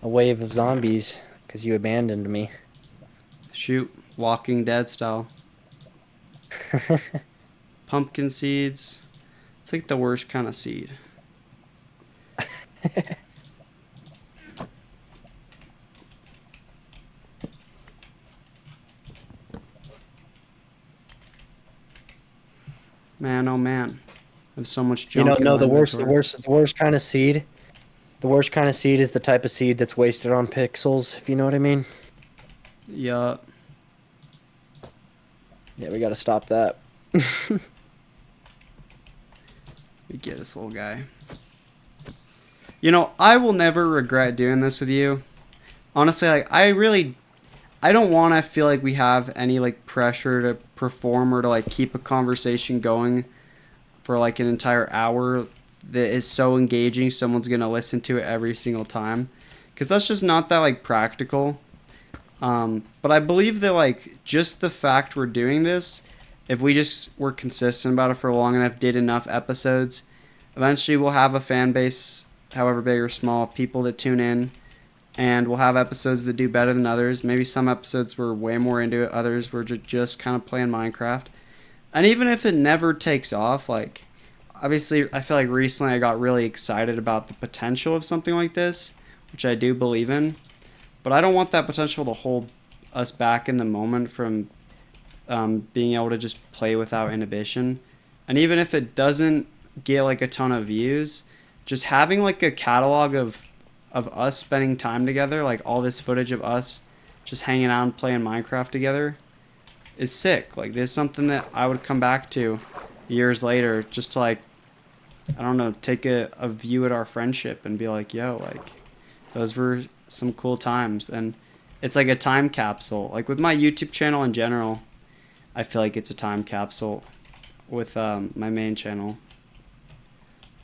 a wave of zombies because you abandoned me. Shoot, Walking Dead style. Pumpkin seeds. It's like the worst kind of seed. Man, oh man. I have so much You know, junk in no, my inventory. the worst kind of seed. The worst kind of seed is the type of seed that's wasted on pixels, if you know what I mean. Yeah. Yeah, we gotta stop that. We get this little guy. I will never regret doing this with you. Honestly, like, I don't want to feel like we have any, like, pressure to perform or to, like, keep a conversation going for, like, an entire hour that is so engaging someone's going to listen to it every single time. Because that's just not that, like, practical. But I believe that, like, just the fact we're doing this, if we just were consistent about it for long enough, did enough episodes, eventually we'll have a fan base, however big or small, of people that tune in, and we'll have episodes that do better than others. Maybe some episodes we're way more into it, others we're just kind of playing Minecraft. And even if it never takes off, like, obviously, I feel like recently I got really excited about the potential of something like this, which I do believe in. But I don't want that potential to hold us back in the moment from being able to just play without inhibition. And even if it doesn't get like a ton of views, just having like a catalog of us spending time together, like all this footage of us just hanging out and playing Minecraft together, is sick. Like, this is something that I would come back to years later, just to, like, I don't know, take a view at our friendship and be like, yo, like, those were some cool times. And it's like a time capsule. Like, with my YouTube channel in general, I feel like it's a time capsule with my main channel.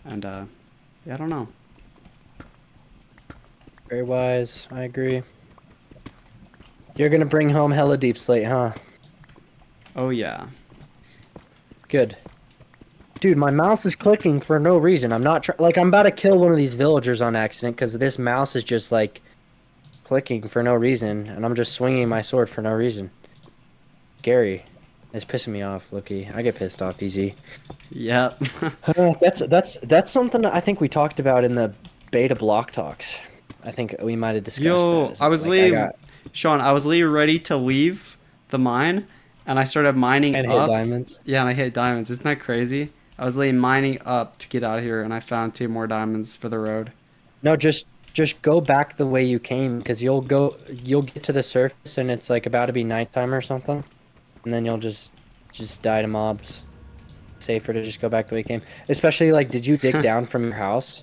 And yeah, I don't know. Very wise. I agree. You're gonna bring home hella deep slate, huh? Oh yeah. Good. Dude, my mouse is clicking for no reason. I'm not like I'm about to kill one of these villagers on accident because this mouse is just like clicking for no reason, and I'm just swinging my sword for no reason. Gary, it's pissing me off, Looky. I get pissed off easy. Yep. That's something that I think we talked about in the beta block talks. I think we might have discussed Yo, that. I was Like I literally, got Sean, I was literally ready to leave the mine, and I started mining and hit up. diamonds. Yeah, and I hit diamonds. Isn't that crazy? I was literally mining up to get out of here, and I found two more diamonds for the road. No, just go back the way you came because you'll get to the surface and it's like about to be nighttime or something, and then you'll just die to mobs. Safer to just go back the way you came. Especially like, did you dig down from your house?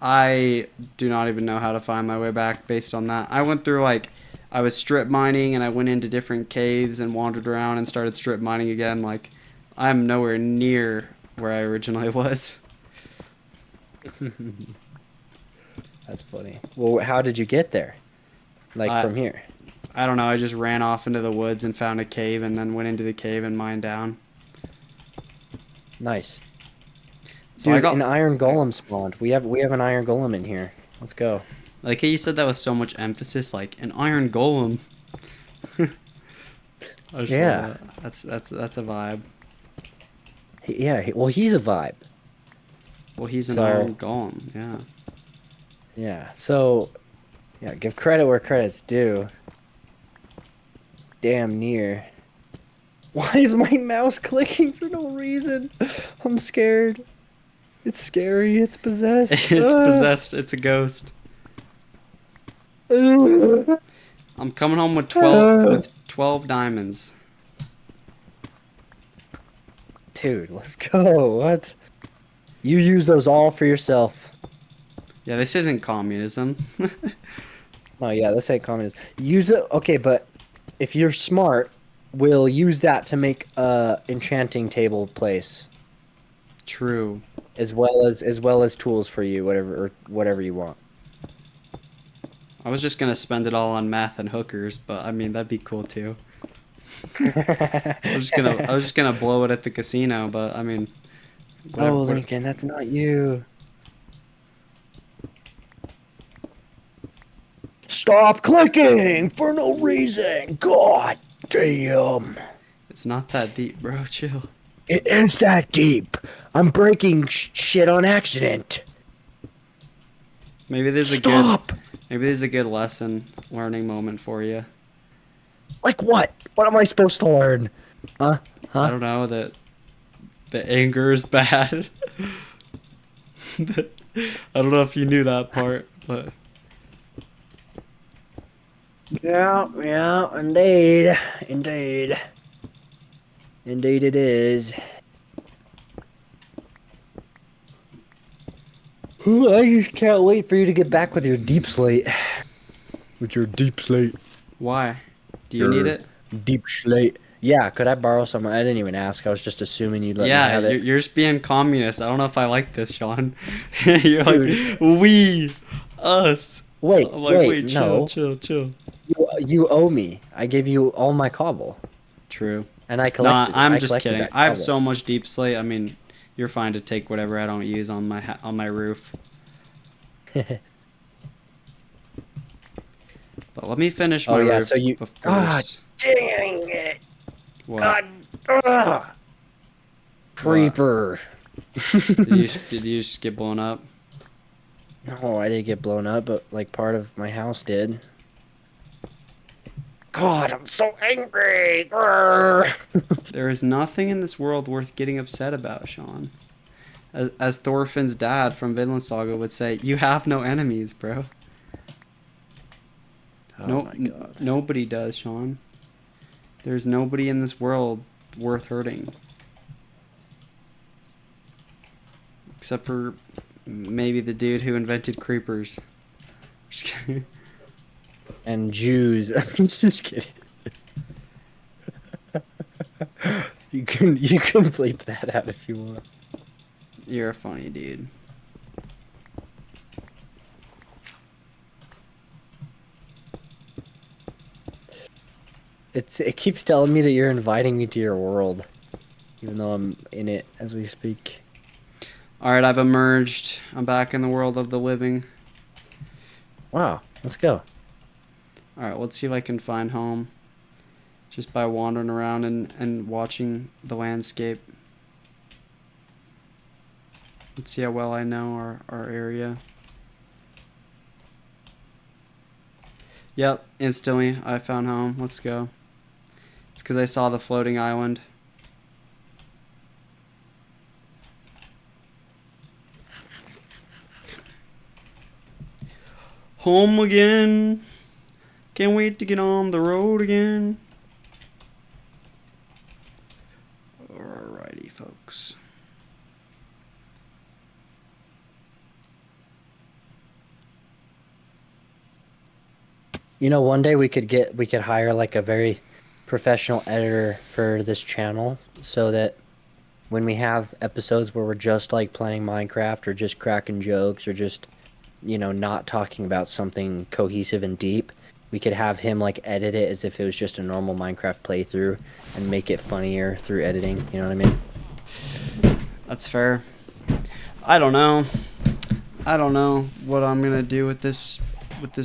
I do not even know how to find my way back based on that. I went through, like, I was strip mining, and I went into different caves and wandered around and started strip mining again. Like, I'm nowhere near where I originally was. That's funny. Well, how did you get there? Like I from here? I don't know. I just ran off into the woods and found a cave, and then went into the cave and mined down. Nice. So I Dude, got an iron golem spawned. We have an iron golem in here. Let's go. like how you said that with so much emphasis, like an iron golem. I just love Yeah. that. That's a vibe. Yeah, well, he's a vibe. Well, he's an So, iron golem. Yeah. yeah. So, yeah, give credit where credit's due. Damn near. Why is my mouse clicking for no reason? I'm scared. It's scary. It's possessed. It's possessed. It's a ghost. Uh, I'm coming home with uh. 12 diamonds. Dude, let's go. What? You use those all for yourself. Yeah, this isn't communism. Oh yeah, this ain't communism. Use it. Okay, but if you're smart, we'll use that to make a enchanting table place, True. as well as tools for you, whatever you want. I was just gonna spend it all on math and hookers, but I mean that'd be cool too. I was just gonna blow it at the casino, but I mean, whatever. Oh, Lincoln, that's not you. Stop clicking for no reason. God damn. It's not that deep, bro. Chill. It is that deep. I'm breaking shit on accident. Maybe there's a good, Stop. maybe there's a good lesson learning moment for you. Like what? What am I supposed to learn? Huh? I Huh? don't know that the anger is bad. I don't know if you knew that part, but Yeah, yeah, indeed. Indeed. Indeed it is. I just can't wait for you to get back with your deep slate. With your deep slate. why? Do you need Your it? deep slate. Yeah, could I borrow some? I didn't even ask. I was just assuming you'd let me Yeah, have it. you're just being communist. I don't know if I like this, Sean. You're like, Dude, we, us. wait, I'm like, wait, wait, chill, no. chill, chill. You owe me. I gave you all my cobble. True. And I No, collected it. I'm I just collected kidding. that I have cobble. so much deep slate. I mean, you're fine to take whatever I don't use on my on my roof. But let me finish Oh my yeah, roof so you God first. dang it. What? God ugh. What? Creeper. Did you just get blown up? No, I didn't get blown up, but like part of my house did. God, I'm so angry. Grr. There is nothing in this world worth getting upset about, Sean. As Thorfinn's dad from Vinland Saga would say, you have no enemies, bro. Oh No, my God. nobody does, Sean. There's nobody in this world worth hurting. Except for maybe the dude who invented creepers. Just kidding. And Jews. I'm just kidding. You can bleep that out if you want. You're a funny dude. It keeps telling me that you're inviting me to your world, even though I'm in it as we speak. Alright, I've emerged. I'm back in the world of the living. Wow, let's go. Alright, let's see if I can find home. Just by wandering around and watching the landscape. Let's see how well I know our area. Yep, instantly I found home. Let's go. It's because I saw the floating island. Home again. Can't wait to get on the road again. Alrighty, folks. You know, one day we could hire like a very professional editor for this channel so that when we have episodes where we're just like playing Minecraft or just cracking jokes or just, not talking about something cohesive and deep, we could have him like edit it as if it was just a normal Minecraft playthrough and make it funnier through editing. You know what I mean? That's fair. I don't know. I don't know what I'm gonna do with this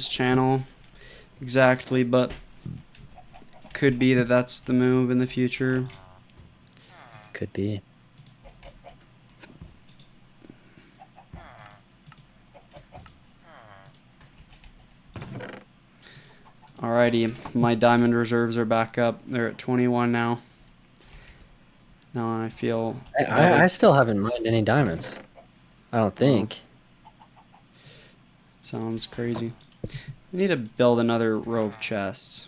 channel exactly, but could be that that's the move in the future. Could be. Alrighty, my diamond reserves are back up. They're at 21 now. Now I feel I better. still haven't mined any diamonds. I don't Oh, think. sounds crazy. We need to build another row of chests.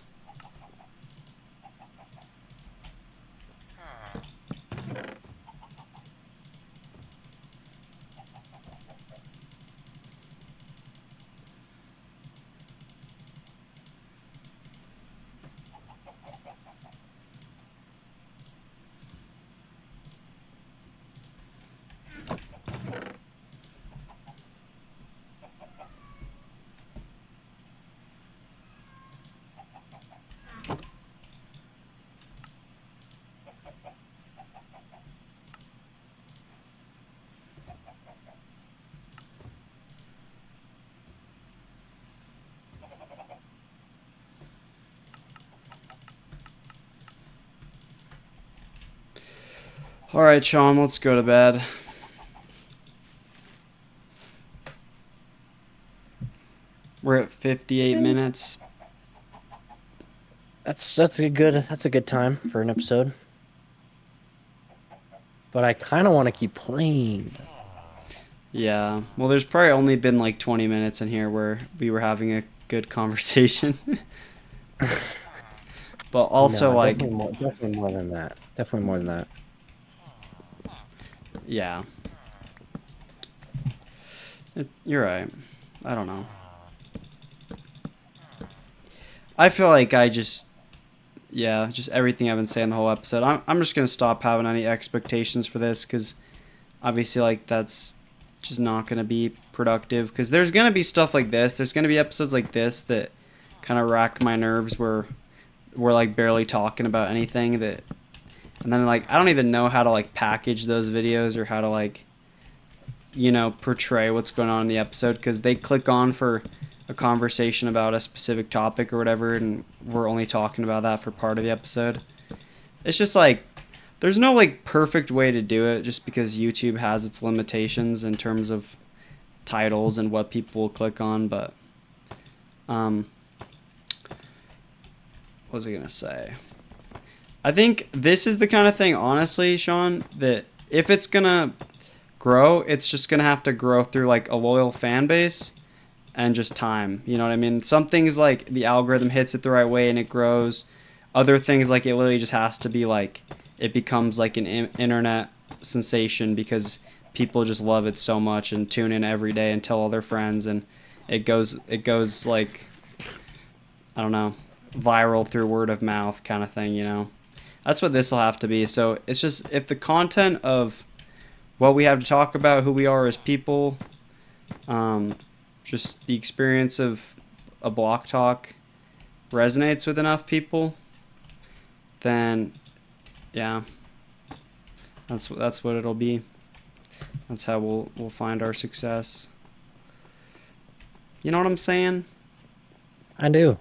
All right, Sean, let's go to bed. We're at 58 minutes. That's a good time for an episode. But I kind of want to keep playing. Yeah. Well, there's probably only been like 20 minutes in here where we were having a good conversation. But also, No, like, definitely more than that. Definitely more than that. yeah. You're right. I don't know. I feel like yeah, just everything I've been saying the whole episode. I'm just going to stop having any expectations for this because obviously, like, that's just not going to be productive. Because there's going to be stuff like this. There's going to be episodes like this that kind of rack my nerves where we're, like, barely talking about anything that. And then, like, I don't even know how to, like, package those videos or how to, like, portray what's going on in the episode because they click on for a conversation about a specific topic or whatever, and we're only talking about that for part of the episode. It's just like there's no like perfect way to do it just because YouTube has its limitations in terms of titles and what people will click on, but um what was I gonna say? I think this is the kind of thing, honestly, Sean, that if it's gonna grow, it's just gonna have to grow through like a loyal fan base and just time. You know what I mean? Some things like the algorithm hits it the right way and it grows. Other things like it literally just has to be like it becomes like an internet sensation because people just love it so much and tune in every day and tell all their friends and it goes like I don't know, viral through word of mouth kind of thing, you know. That's what this will have to be. So it's just if the content of what we have to talk about, who we are as people, um, just the experience of a block talk resonates with enough people, then yeah, that's what it'll be. That's how we'll find our success. You know what I'm saying? I do.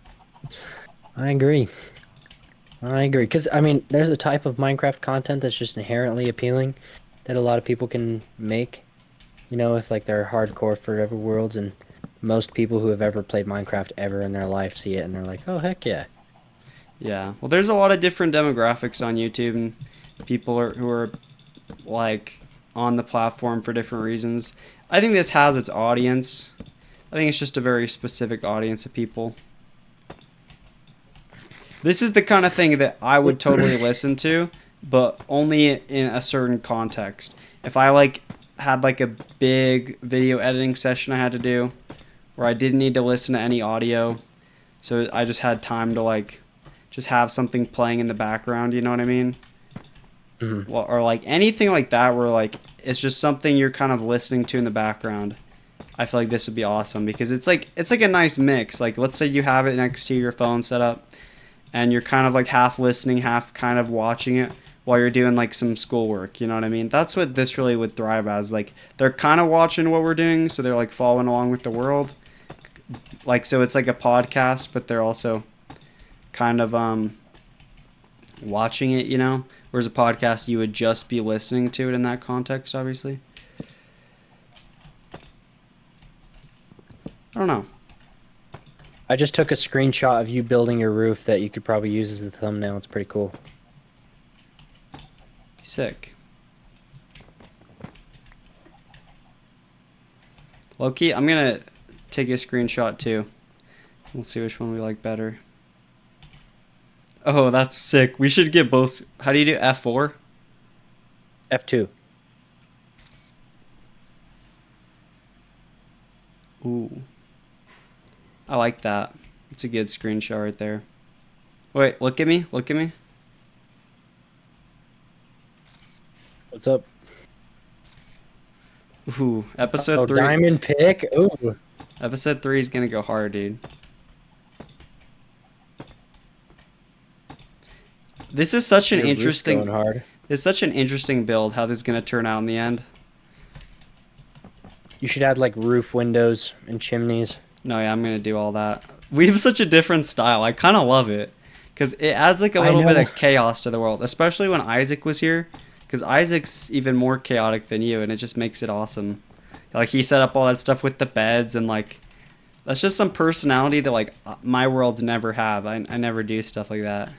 I agree. I agree. Because, I mean, there's a type of Minecraft content that's just inherently appealing that a lot of people can make, with like their hardcore forever worlds. And most people who have ever played Minecraft ever in their life see it and they're like, oh, heck yeah. Yeah. Well, there's a lot of different demographics on YouTube, and who are like on the platform for different reasons. I think this has its audience. I think it's just a very specific audience of people. This is the kind of thing that I would totally listen to, but only in a certain context. If I like had like a big video editing session I had to do where I didn't need to listen to any audio, so I just had time to like just have something playing in the background, you know what I mean? Mhm. Well, or like anything like that where like it's just something you're kind of listening to in the background. I feel like this would be awesome because it's like a nice mix. Like let's say you have it next to your phone set up and you're kind of like half listening, half kind of watching it while you're doing like some schoolwork. You know what I mean? That's what this really would thrive as. Like they're kind of watching what we're doing, so they're like following along with the world. Like so, it's like a podcast, but they're also kind of watching it. You know, whereas a podcast you would just be listening to it in that context. Obviously, I don't know. I just took a screenshot of you building your roof that you could probably use as a thumbnail. It's pretty cool. Sick. Loki, I'm gonna take a screenshot too. We'll see which one we like better. Oh, that's sick. We should get both. How do you do F4? F2. Ooh. I like that. It's a good screenshot right there. Wait, look at me. Look at me. What's up? Ooh, episode Oh, 3. diamond pick. Ooh. Episode 3 is gonna go hard, dude. This is such an Your roof's interesting. going hard. It's such an interesting build. How this is gonna turn out in the end. You should add like roof windows and chimneys. No, yeah, I'm gonna do all that. We have such a different style. I kind of love it because it adds like a little bit of chaos to the world, especially when Isaac was here. Because Isaac's even more chaotic than you, and it just makes it awesome. Like he set up all that stuff with the beds, and like that's just some personality that like my worlds never have. I never do stuff like that.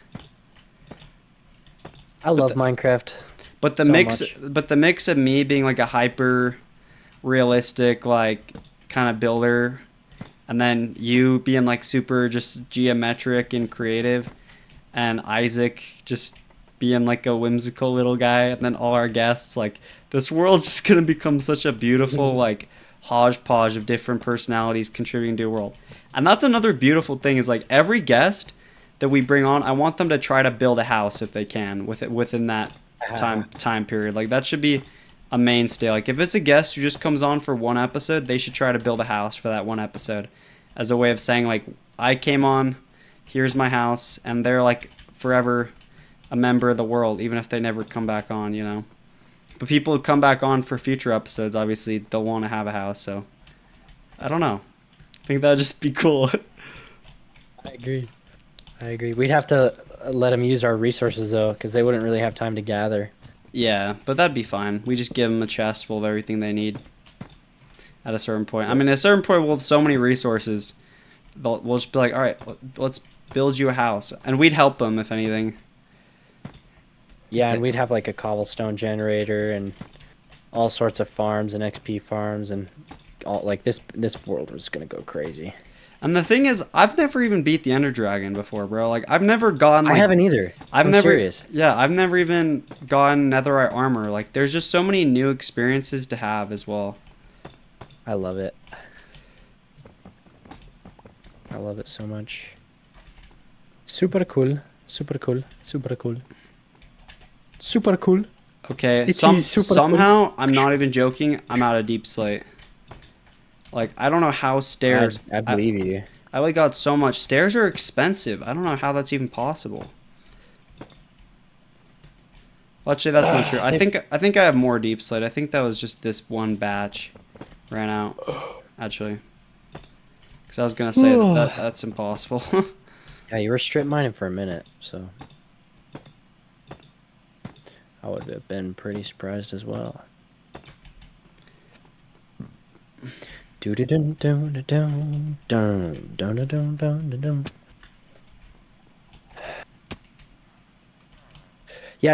I love Minecraft. But the so mix, much. but the mix of me being like a hyper realistic like kind of builder, and then you being like super just geometric and creative, and Isaac just being like a whimsical little guy, and then all our guests, like this world's just gonna become such a beautiful like hodgepodge of different personalities contributing to a world. And that's another beautiful thing is like every guest that we bring on, I want them to try to build a house if they can within that time period. Like that should be a mainstay. Like if it's a guest who just comes on for one episode, they should try to build a house for that one episode as a way of saying like I came on, here's my house, and they're like forever a member of the world even if they never come back on, you know. But people who come back on for future episodes, obviously they'll want to have a house, so I don't know. I think that'd just be cool. I agree. We'd have to let them use our resources though, because they wouldn't really have time to gather. Yeah, but that'd be fine. We just give them a chest full of everything they need at a certain point. I mean, at a certain point, we'll have so many resources. We'll just be like, all right, let's build you a house. And we'd help them, if anything. Yeah, and we'd have like a cobblestone generator and all sorts of farms and XP farms and all like this world was gonna go crazy. And the thing is, I've never even beat the Ender Dragon before, bro. Like, I've never gotten, like... I haven't either. I'm serious. Yeah, I've never even gotten netherite armor. Like, there's just so many new experiences to have as well. I love it. I love it so much. Super cool. Super cool. Super cool. Super cool. Okay, Super somehow, cool. I'm not even joking, I'm out of deep slate. Like, I don't know how stairs... I believe you. I like got so much. Stairs are expensive. I don't know how that's even possible. Well, actually, that's not true. I think I have more deep slate. I think that was just this one batch ran out. Actually, because I was gonna say that's impossible. Yeah, you were strip mining for a minute, so I would have been pretty surprised as well. Yeah,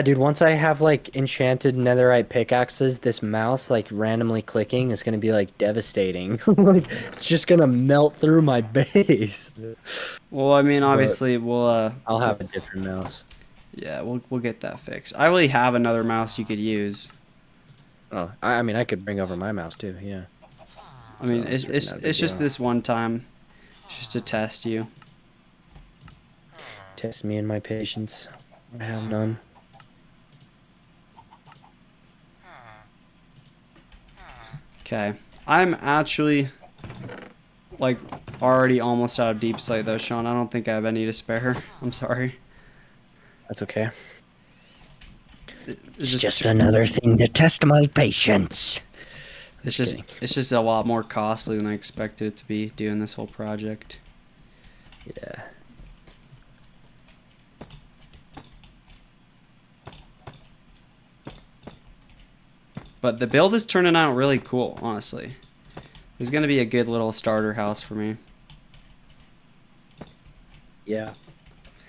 dude, once I have like enchanted netherite pickaxes, this mouse like randomly clicking is gonna be like devastating. Like it's just gonna melt through my base. Well, I mean, obviously, I'll have a different mouse. Yeah, we'll get that fixed. I really have another mouse you could use. Oh, I mean, I could bring over my mouse too. Yeah. I mean, it's just this one time, just to test you. Test me and my patience. I have none. Okay, I'm actually like already almost out of deep slate though, Sean. I don't think I have any to spare. I'm sorry. That's okay. It's just another thing to test my patience. It's just a lot more costly than I expected it to be doing this whole project. Yeah. But the build is turning out really cool, honestly. It's gonna be a good little starter house for me. Yeah.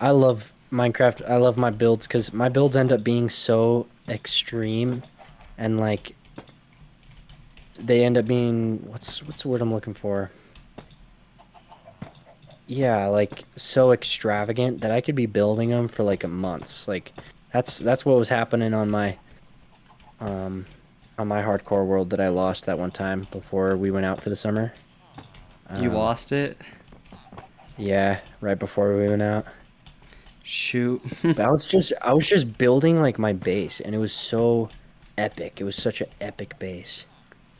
I love Minecraft, I love my builds because my builds end up being so extreme, and like they end up being what's the word I'm looking for? Yeah, like so extravagant that I could be building them for like months. Like that's what was happening um on my hardcore world that I lost that one time before we went out for the summer. You Um, lost it? yeah, right before we went out. Shoot. But I was just building like my base, and it was so epic. It was such an epic base.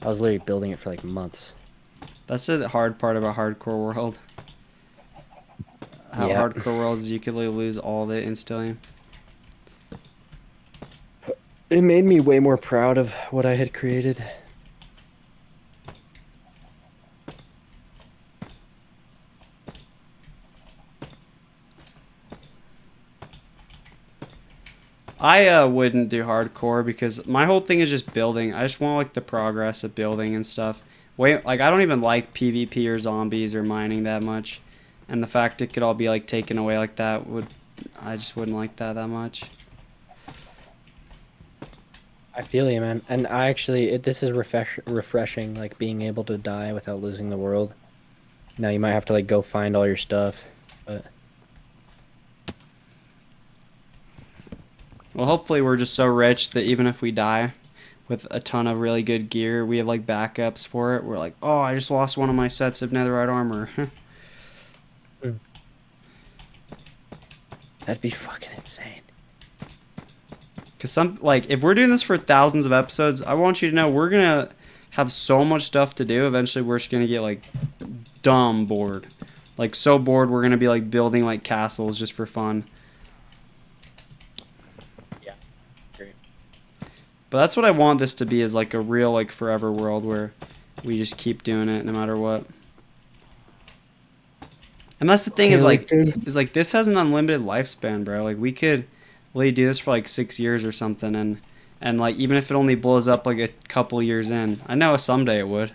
I was literally building it for like months. That's the hard part about hardcore world. How Yeah. hardcore world is you could lose all of it instantly. It made me way more proud of what I had created. I wouldn't do hardcore because my whole thing is just building. I just want like the progress of building and stuff. Wait, like I don't even like PvP or zombies or mining that much, and the fact it could all be like taken away like that would, I just wouldn't like that that much. I feel you, man. And I actually, this is refreshing, like being able to die without losing the world. Now you might have to like go find all your stuff, but Well, hopefully we're just so rich that even if we die with a ton of really good gear, we have like backups for it. We're like, oh, I just lost one of my sets of netherite armor. Mm. That'd be fucking insane. Because some, like, if we're doing this for thousands of episodes, I want you to know we're gonna have so much stuff to do. Eventually, we're just gonna get like dumb bored, like so bored we're gonna be like building like castles just for fun. Yeah, great. But that's what I want this to be, is like a real like forever world where we just keep doing it no matter what. And that's the thing, Okay, like, is like this has an unlimited lifespan, bro. Like we could really do this for like 6 years or something, and like even if it only blows up like a couple years in, I know someday it would.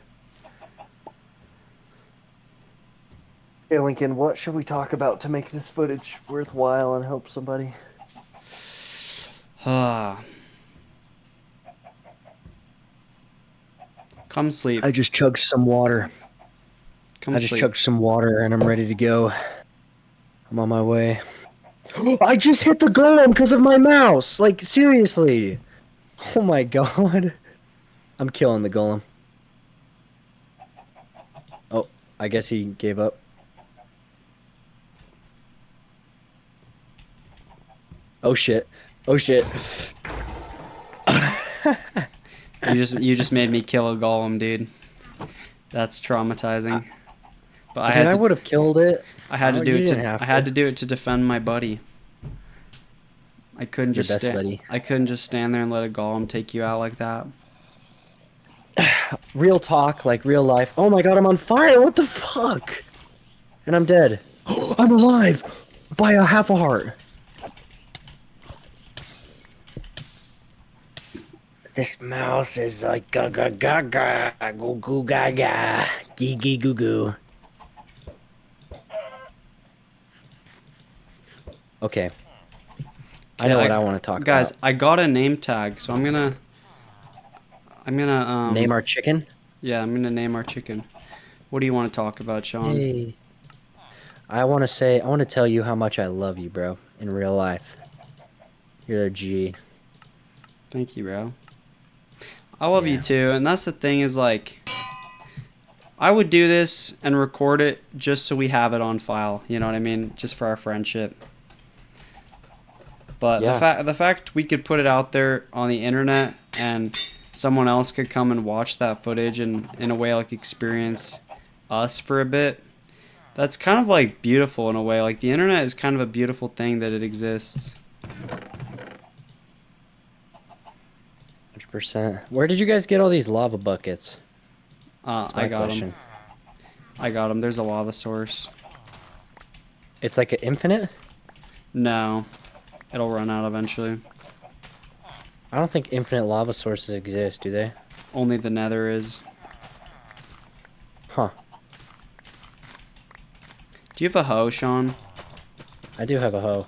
hey, Lincoln, what should we talk about to make this footage worthwhile and help somebody? Ah, come sleep. I just chugged some water. Come I just sleep. chugged some water and I'm ready to go. I'm on my way. I just hit the golem because of my mouse. Like, seriously. Oh my god. I'm killing the golem. Oh, I guess he gave up. Oh shit. Oh shit. You just made me kill a golem, dude. That's traumatizing. But Dude, I would have killed it. I had to Oh, do you it didn't to have I had to to. do it to defend my buddy. Your best buddy. I couldn't just stand there and let a golem take you out like that. Real talk, like real life. Oh my god, I'm on fire. What the fuck? And I'm dead. I'm alive by a half a heart. This mouse is like ga ga ga ga goo goo ga ga gee gee goo goo. Okay, I know what I want to talk Guys, about. I got a name tag, so I'm gonna Name our chicken. yeah, I'm gonna name our chicken. What do you want to talk about, Sean? Hey, I want to tell you how much I love you, bro. In real life, you're a G. Thank you, bro. I love you Yeah. too, and that's the thing, is like I would do this and record it just so we have it on file. You know what I mean? Just for our friendship. But Yeah. the fact we could put it out there on the internet and someone else could come and watch that footage and in a way like experience us for a bit. That's kind of like beautiful in a way. Like the internet is kind of a beautiful thing that it exists. 100%. Where did you guys get all these lava buckets? That's I my got them. question. I got them. There's a lava source. It's like an infinite? No, it'll run out eventually. I don't think infinite lava sources exist, do they? Only the Nether is. Huh. Do you have a hoe, Sean? I do have a hoe.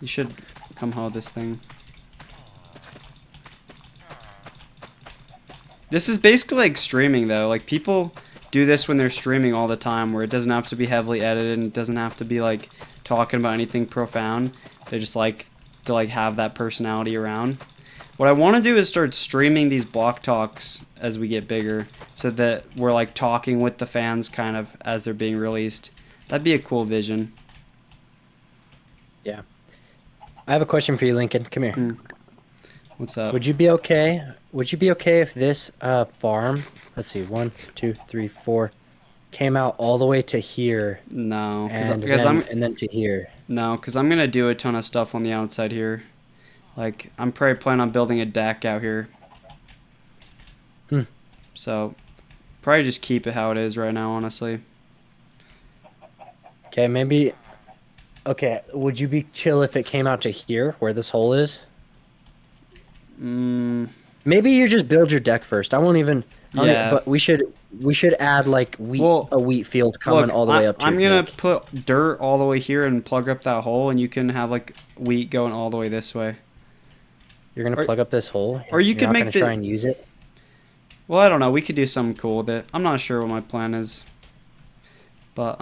You should come hoe this thing. This is basically like streaming though. Like people do this when they're streaming all the time where it doesn't have to be heavily edited and it doesn't have to be like talking about anything profound. They just like to like have that personality around. What I want to do is start streaming these block talks as we get bigger so that we're like talking with the fans kind of as they're being released. That'd be a cool vision. Yeah. I have a question for you, Lincoln. Come here. What's up? Would you be okay? Would you be okay if this farm, let's see, 1, 2, 3, 4, came out all the way to here? No, and then to here. No, because I'm gonna do a ton of stuff on the outside here. Like I'm probably planning on building a deck out here. So probably just keep it how it is right now, honestly. Okay, maybe. Okay, would you be chill if it came out to here, where this hole is? Maybe you just build your deck first. I won't even. Yeah. But we should add like a wheat field coming all the way up to I'm your gonna deck. put dirt all the way here and plug up that hole, and you can have like wheat going all the way this way. You're gonna plug up this hole, or you You're could not make gonna the. try and use it. Well, I don't know. We could do something cool with it. I'm not sure what my plan is, but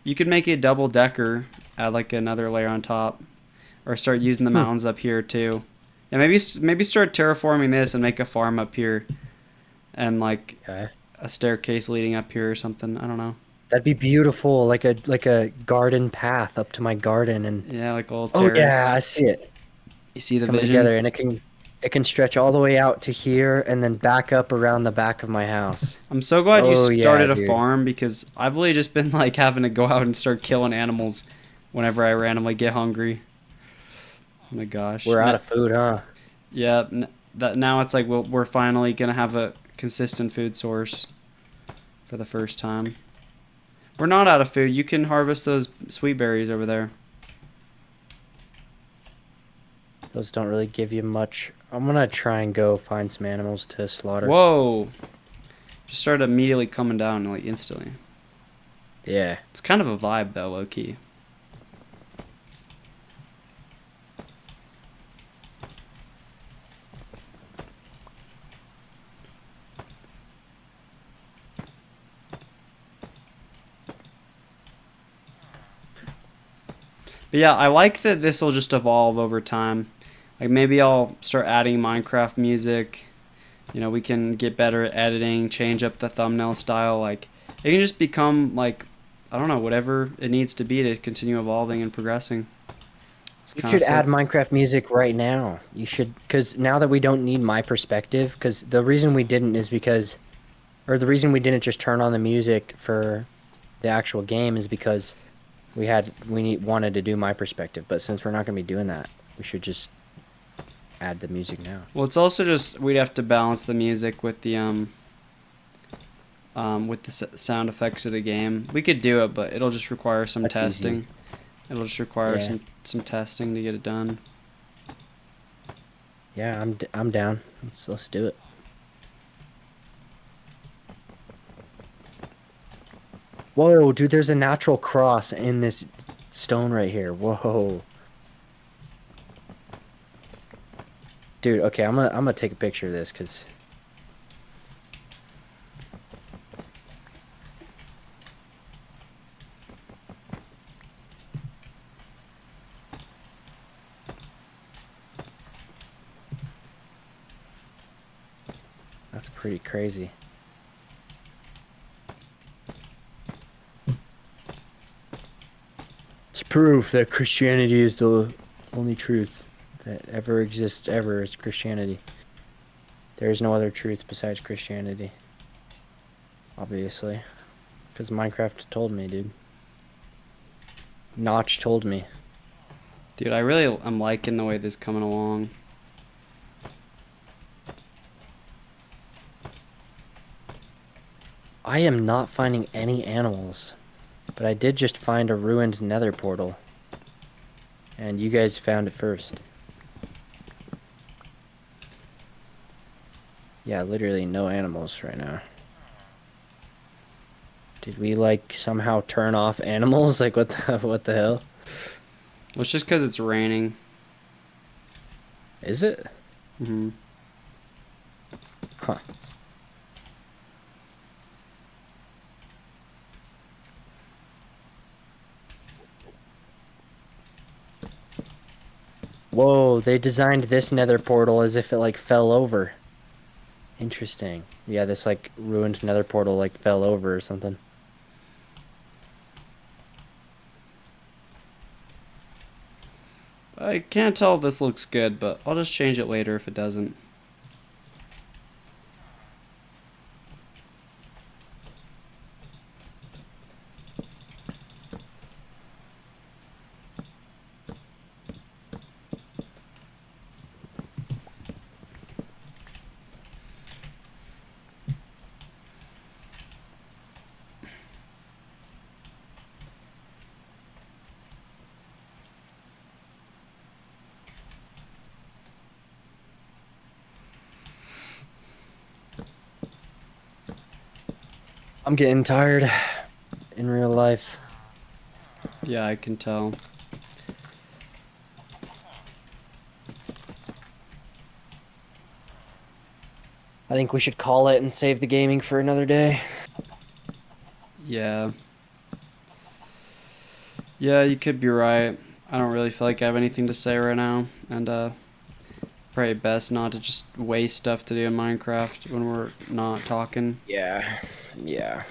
you could make a double decker, add like another layer on top, or start using the mountains up here too. Yeah, maybe start terraforming this and make a farm up here, and like a staircase leading up here or something. I don't know. That'd be beautiful, like a garden path up to my garden, and yeah, like a little terrace. Oh yeah, I see it. You see the coming vision together, and it can stretch all the way out to here and then back up around the back of my house. I'm so glad you started a farm because I've really just been like having to go out and start killing animals whenever I randomly get hungry. Oh my gosh. We're out of food, huh? Yeah, that now it's like we're finally gonna have a consistent food source for the first time. We're not out of food. You can harvest those sweet berries over there. Those don't really give you much. I'm gonna try and go find some animals to slaughter. Whoa! Just started immediately coming down like instantly. Yeah. It's kind of a vibe though, low key. But yeah, I like that this will just evolve over time. Like maybe I'll start adding Minecraft music. You know, we can get better at editing, change up the thumbnail style. Like it can just become like, I don't know, whatever it needs to be to continue evolving and progressing. You should add Minecraft music right now. You should, because now that we don't need my perspective, because the reason we didn't is because, or the reason we didn't just turn on the music for the actual game is because wanted to do my perspective. But since we're not going to be doing that, we should just add the music now. Well, it's also just we'd have to balance the music with the sound effects of the game. We could do it, but it'll just require some testing. Easy. It'll just require some testing to get it done. Yeah, I'm down. Let's do it. Whoa, dude, there's a natural cross in this stone right here. Whoa. Dude, okay, I'm gonna take a picture of this because that's pretty crazy. It's proof that Christianity is the only truth that ever exists ever is Christianity. There is no other truth besides Christianity. Obviously. Because Minecraft told me, dude. Notch told me. Dude, I'm liking the way this is coming along. I am not finding any animals. But I did just find a ruined nether portal. And you guys found it first. Yeah, literally no animals right now. Did we like somehow turn off animals? Like what the hell? Well, it's just because it's raining. Is it? Hmm. Huh. Whoa, they designed this nether portal as if it like fell over. Interesting. Yeah, this like ruined nether portal like fell over or something. I can't tell if this looks good, but I'll just change it later if it doesn't. I'm getting tired in real life. Yeah, I can tell. I think we should call it and save the gaming for another day. Yeah. Yeah, you could be right. I don't really feel like I have anything to say right now, and probably best not to just waste stuff to do in Minecraft when we're not talking. Yeah. Yeah.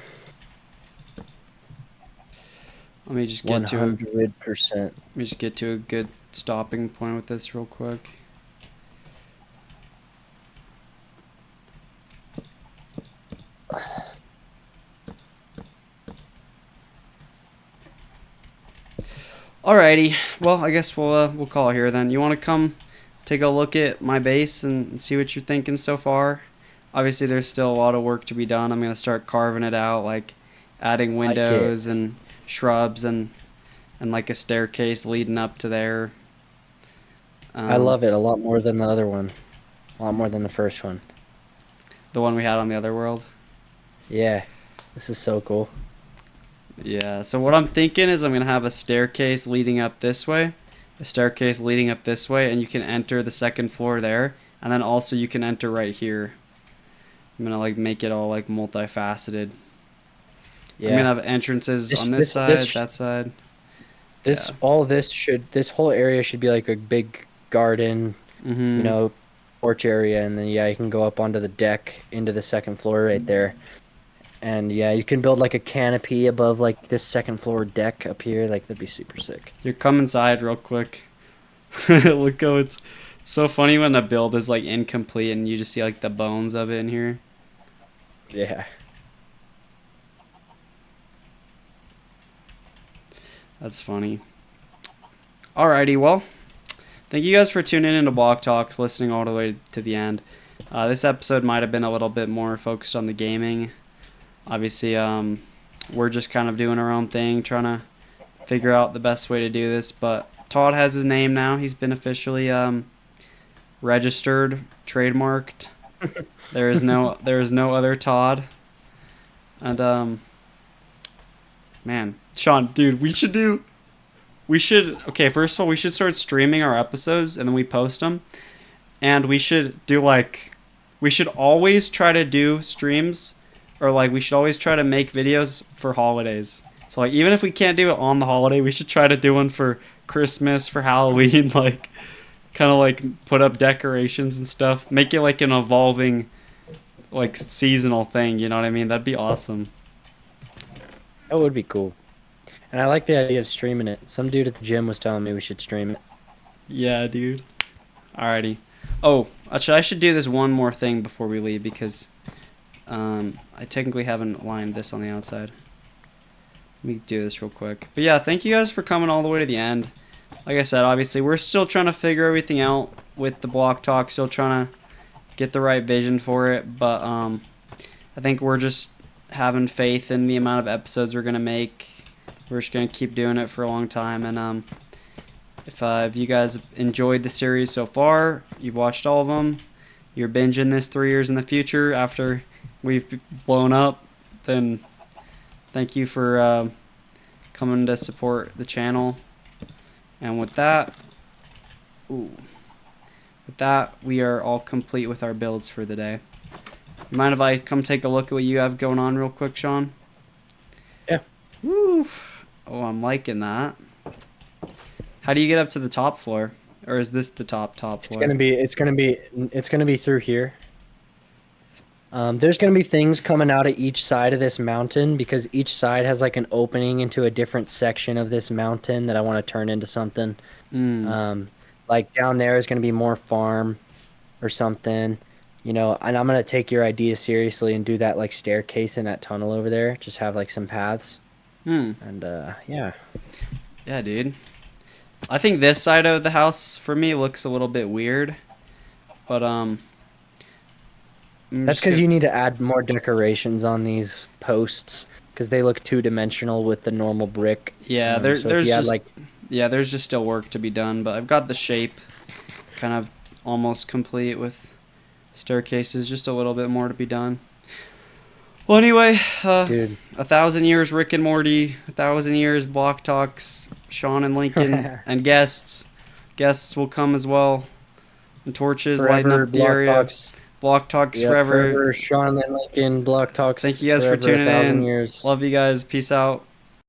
Let me just get to a 100%. let me just get to a good stopping point with this real quick. Alrighty, well I guess we'll call it here then. You want to come take a look at my base and see what you're thinking so far? Obviously, there's still a lot of work to be done. I'm gonna start carving it out, like adding Like it. windows and shrubs and like a staircase leading up to there. I Um, love it a lot more than the other one. A lot more than the first one. the one we had on the other world. Yeah. This is so cool. Yeah. So what I'm thinking is I'm gonna have a staircase leading up this way, a staircase leading up this way, and you can enter the second floor there, and then also you can enter right here. I'm gonna like make it all like multifaceted. I'm gonna Yeah. have entrances This on this this side, this that side. this Yeah. all this should this whole area should be like a big garden, you Mhm. know, porch area, and then yeah, you can go up onto the deck into the second floor right there. And yeah, you can build like a canopy above like this second floor deck up here. Like that'd be super sick. Here, come inside real quick. Look how it's so funny when the build is like incomplete and you just see like the bones of it in here. Yeah. That's funny. Alrighty, well, thank you guys for tuning into Block Talks, listening all the way to the end. This episode might have been a little bit more focused on the gaming. Obviously, we're just kind of doing our own thing, trying to figure out the best way to do this. But Todd has his name now. He's been officially registered, trademarked. There is no other Todd. And man, Sean, dude, okay, first of all, we should start streaming our episodes and then we post them. And we should do like we should always try to do streams or like we should always try to make videos for holidays. So like even if we can't do it on the holiday, we should try to do one for Christmas, for Halloween, like kind of like put up decorations and stuff. Make it like an evolving like seasonal thing, you know what I mean? That'd be awesome. That would be cool. And I like the idea of streaming it. Some dude at the gym was telling me we should stream it. Yeah, dude. Alrighty. Oh, actually, I should do this one more thing before we leave because I technically haven't lined this on the outside. Let me do this real quick. But yeah, thank you guys for coming all the way to the end. Like I said, obviously, we're still trying to figure everything out with the block talk. Still trying to get the right vision for it. But I think we're just having faith in the amount of episodes we're gonna make. We're just gonna keep doing it for a long time. And if you guys enjoyed the series so far, you've watched all of them, you're binging this 3 years in the future after we've blown up, then thank you for coming to support the channel. And with that, ooh, with that, we are all complete with our builds for the day. You mind if I come take a look at what you have going on real quick, Sean? Yeah. Woo. Oh, I'm liking that. How do you get up to the top floor? Or is this the top floor? It's gonna be through here. There's gonna be things coming out of each side of this mountain because each side has like an opening into a different section of this mountain that I want to turn into something. Mm. Like down there is gonna be more farm or something, you know. And I'm gonna take your idea seriously and do that like staircase in that tunnel over there. Just have like some paths. Hmm. And yeah. Yeah, dude. I think this side of the house for me looks a little bit weird, but That's because you need to add more decorations on these posts because they look two-dimensional with the normal brick. yeah, So if you add like, there's just still work to be done, but I've got the shape kind of almost complete with staircases, just a little bit more to be done. Well, anyway, dude, 1,000 years Rick and Morty, 1,000 years Block Talks, Sean and Lincoln, and guests. Guests will come as well. And torches lighting forever up the block area. talks. Block Talks Yeah, forever. forever Sean and Lincoln block talks. Thank you guys for forever, tuning 1,000 in. years. Love you guys. Peace out.